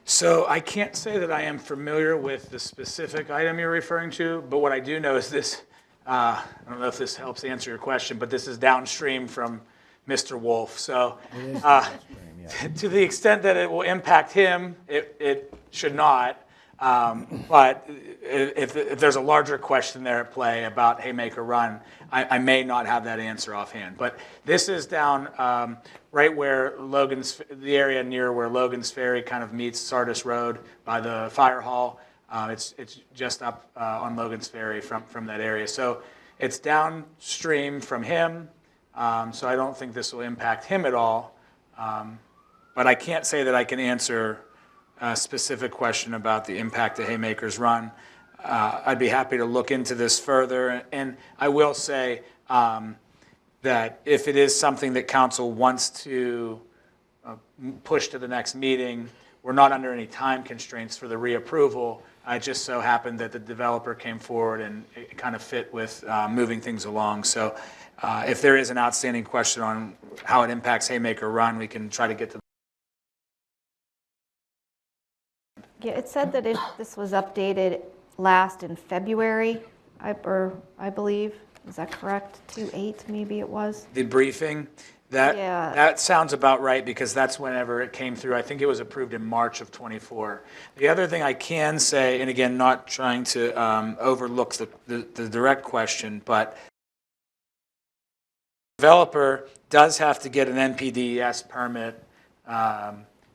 S2: So I can't say that I am familiar with the specific item you're referring to, but what I do know is this, I don't know if this helps answer your question, but this is downstream from Mr. Wolf. So to the extent that it will impact him, it should not. But if there's a larger question there at play about Haymaker Run, I may not have that answer offhand. But this is down right where the area near where Logan's Ferry kind of meets Sardis Road by the fire hall. It's just up on Logan's Ferry from that area. So it's downstream from him. So I don't think this will impact him at all. But I can't say that I can answer a specific question about the impact of Haymaker's Run. I'd be happy to look into this further. And I will say that if it is something that council wants to push to the next meeting, we're not under any time constraints for the reapproval. It just so happened that the developer came forward and it kind of fit with moving things along. So if there is an outstanding question on how it impacts Haymaker Run, we can try to get to.
S5: Yeah, it said that this was updated last in February, I believe. Is that correct? 2/8 maybe it was?
S2: The briefing, that sounds about right because that's whenever it came through. I think it was approved in March of '24. The other thing I can say, and again, not trying to overlook the direct question, but the developer does have to get an NPDES permit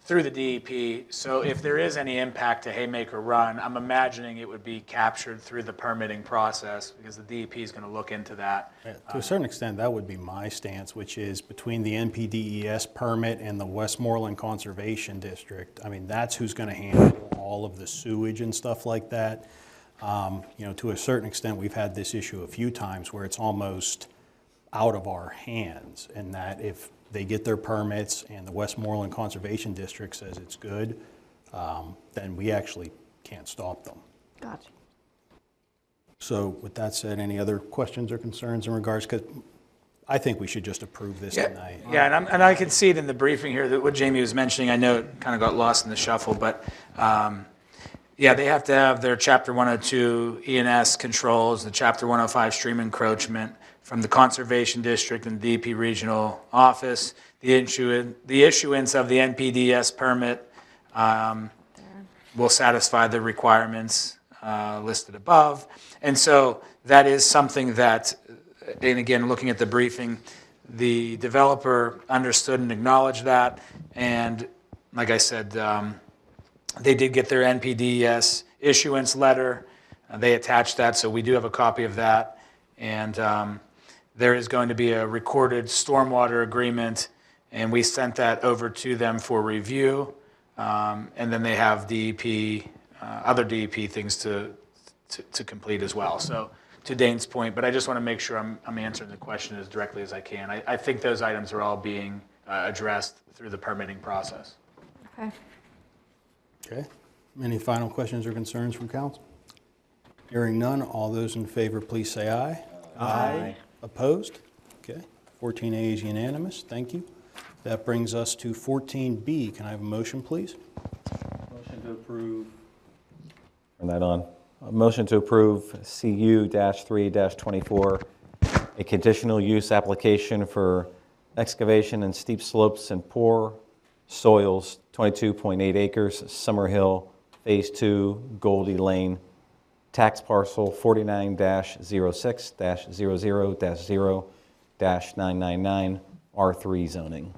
S2: through the DEP. So if there is any impact to Haymaker Run, I'm imagining it would be captured through the permitting process because the DEP is going to look into that.
S1: Yeah, to a certain extent, that would be my stance, which is between the NPDES permit and the Westmoreland Conservation District. I mean, that's who's going to handle all of the sewage and stuff like that. To a certain extent, we've had this issue a few times where it's almost out of our hands, and that if they get their permits and the Westmoreland Conservation District says it's good, then we actually can't stop them.
S5: Gotcha.
S1: So with that said, any other questions or concerns in regards, because I think we should just approve this tonight.
S2: Yeah, and I can see it in the briefing here that what Jamie was mentioning. I know it kind of got lost in the shuffle, but yeah, they have to have their Chapter 102 E&S controls, the Chapter 105 stream encroachment from the Conservation District and DEP Regional Office, the issuance of the NPDES permit will satisfy the requirements listed above. And so that is something that, and again, looking at the briefing, the developer understood and acknowledged that. And like I said, they did get their NPDES issuance letter. They attached that, so we do have a copy of that. And there is going to be a recorded stormwater agreement, and we sent that over to them for review. And then they have DEP, other DEP things to complete as well. So to Dane's point, but I just want to make sure I'm answering the question as directly as I can. I think those items are all being addressed through the permitting process.
S5: Okay.
S1: Okay. Any final questions or concerns from council? Hearing none, all those in favor, please say aye. Aye. Opposed? Okay. 14A is unanimous. Thank you. That brings us to 14B. Can I have a motion, please?
S9: Motion to approve. Turn that on. A motion to approve CU-3-24 a conditional use application for excavation and steep slopes and poor soils, 22.8 acres, Summer Hill, Phase 2, Goldie Lane, tax parcel 49-06-00-0-999, R3 zoning.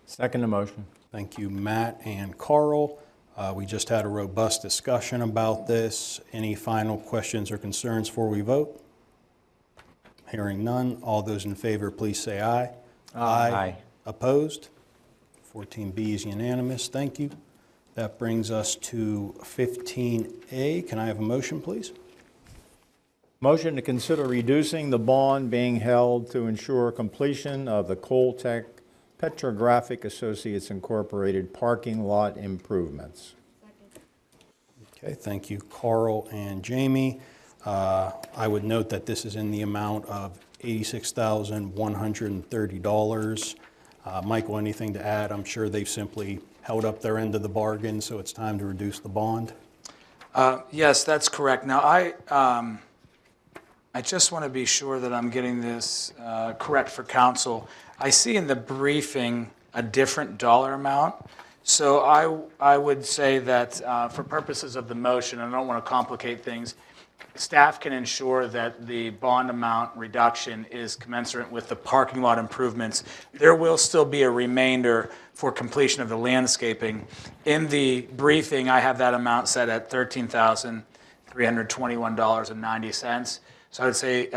S4: Second the motion.
S1: Thank you, Matt and Carl. We just had a robust discussion about this. Any final questions or concerns before we vote? Hearing none, all those in favor, please say aye.
S9: Aye.
S1: Opposed? 14B is unanimous. Thank you. That brings us to 15A. Can I have a motion, please?
S4: Motion to consider reducing the bond being held to ensure completion of the Coltech Petrographic Associates Incorporated parking lot improvements.
S1: Okay, thank you, Carl and Jamie. I would note that this is in the amount of $86,130. Michael, anything to add? I'm sure they've simply held up their end of the bargain, so it's time to reduce the bond.
S2: Yes, that's correct. Now, I just want to be sure that I'm getting this correct for council. I see in the briefing a different dollar amount. So I would say that for purposes of the motion, and I don't want to complicate things, staff can ensure that the bond amount reduction is commensurate with the parking lot improvements. There will still be a remainder for completion of the landscaping. In the briefing, I have that amount set at $13,321.90. So I would say,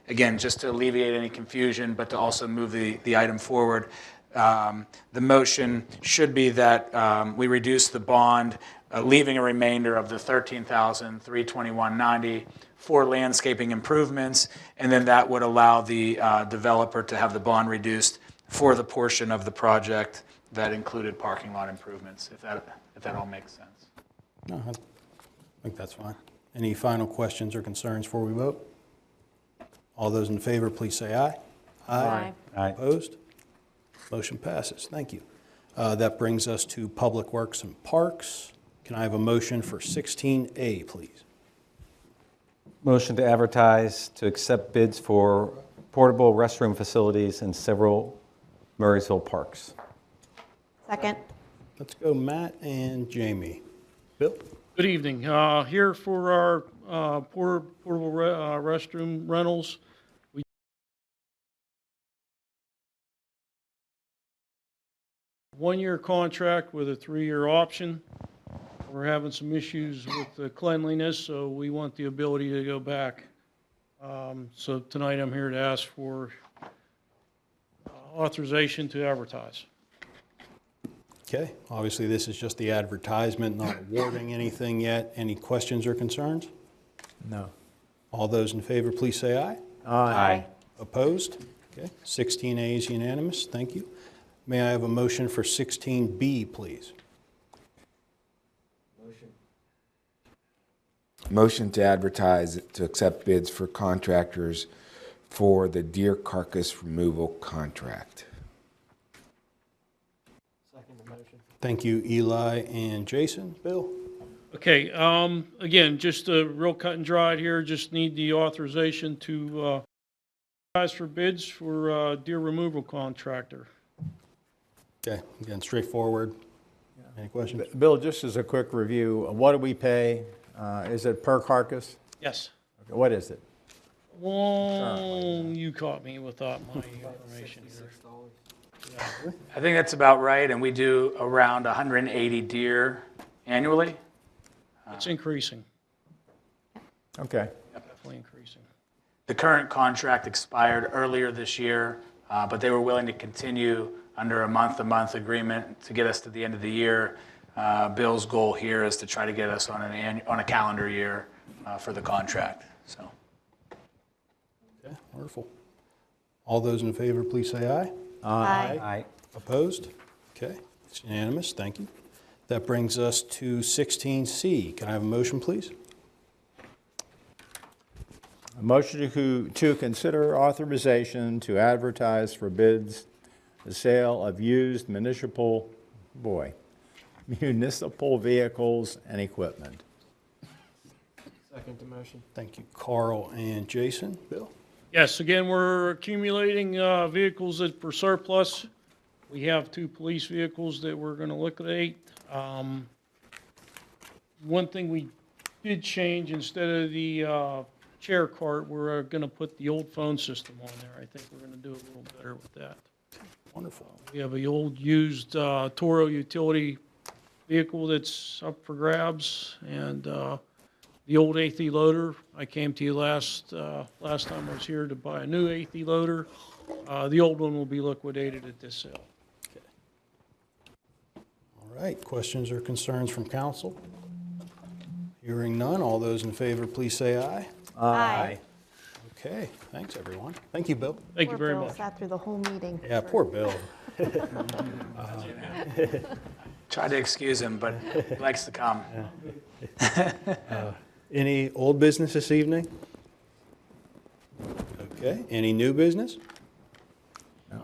S2: again, just to alleviate any confusion, but to also move the item forward, the motion should be that we reduce the bond, leaving a remainder of the $13,321.90 for landscaping improvements, and then that would allow the developer to have the bond reduced for the portion of the project that included parking lot improvements, if that all makes sense.
S1: No, I think that's fine. Any final questions or concerns before we vote? All those in favor, please say aye.
S5: Aye.
S9: Aye.
S1: Opposed? Motion passes. Thank you. That brings us to Public Works and Parks. Can I have a motion for 16A, please?
S9: Motion to advertise to accept bids for portable restroom facilities in several Murraysville parks.
S5: Second.
S1: Let's go Matt and Jamie. Bill?
S12: Good evening. Here for our portable restroom rentals. One-year contract with a 3-year option. We're having some issues with the cleanliness, so we want the ability to go back. So tonight I'm here to ask for authorization to advertise.
S1: Okay, obviously this is just the advertisement, not awarding anything yet. Any questions or concerns?
S4: No.
S1: All those in favor, please say aye.
S9: Aye.
S1: Opposed? Okay, 16A is unanimous. Thank you. May I have a motion for 16B, please?
S8: Motion to advertise to accept bids for contractors for the deer carcass removal contract.
S1: Thank you, Eli and Jason. Bill?
S12: Okay, again, just real cut and dried here, just need the authorization to advertise for bids for deer removal contractor.
S1: Okay, again, straightforward. Any questions?
S4: Bill, just as a quick review, what do we pay? Is it per carcass?
S12: Yes.
S4: Okay, what is it?
S12: Well, you caught me without my information here.
S2: I think that's about right, and we do around 180 deer annually.
S12: It's increasing,
S4: Okay.
S12: definitely increasing.
S2: The current contract expired earlier this year, but they were willing to continue under a month-to-month agreement to get us to the end of the year. Bill's goal here is to try to get us on a calendar year for the contract. So,
S1: Okay, wonderful. All those in favor, please say aye.
S5: Aye.
S1: Opposed? Okay, it's unanimous. Thank you. That brings us to 16C. Can I have a motion, please?
S4: A motion to consider authorization to advertise for bids the sale of used municipal vehicles and equipment.
S6: Second to motion.
S1: Thank you, Carl and Jason. Bill?
S12: Yes, again, we're accumulating vehicles for surplus. We have 2 police vehicles that we're going to liquidate. One thing we did change, instead of the chair cart, we're going to put the old phone system on there. I think we're going to do a little better with that.
S1: Wonderful.
S12: We have a old used Toro utility vehicle that's up for grabs, and the old ATH loader. I came to you last time I was here to buy a new ATH loader. The old one will be liquidated at this sale.
S1: All right, questions or concerns from council? Hearing none, all those in favor, please say aye.
S5: Aye.
S1: Okay, thanks, everyone. Thank you, Bill.
S12: Thank you very
S5: Poor Bill
S12: much.
S5: sat through the whole meeting.
S1: Yeah, poor Bill.
S2: Tried to excuse him, but he likes to come.
S1: Any old business this evening? Okay, any new business?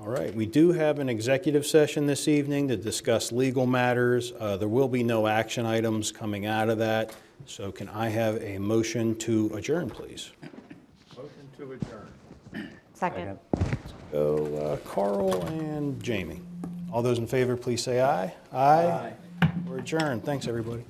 S1: All right, we do have an executive session this evening to discuss legal matters. There will be no action items coming out of that, so can I have a motion to adjourn, please?
S4: Motion to adjourn.
S5: Second.
S1: Go Carl and Jamie. All those in favor, please say aye. Aye. We're adjourned. Thanks, everybody.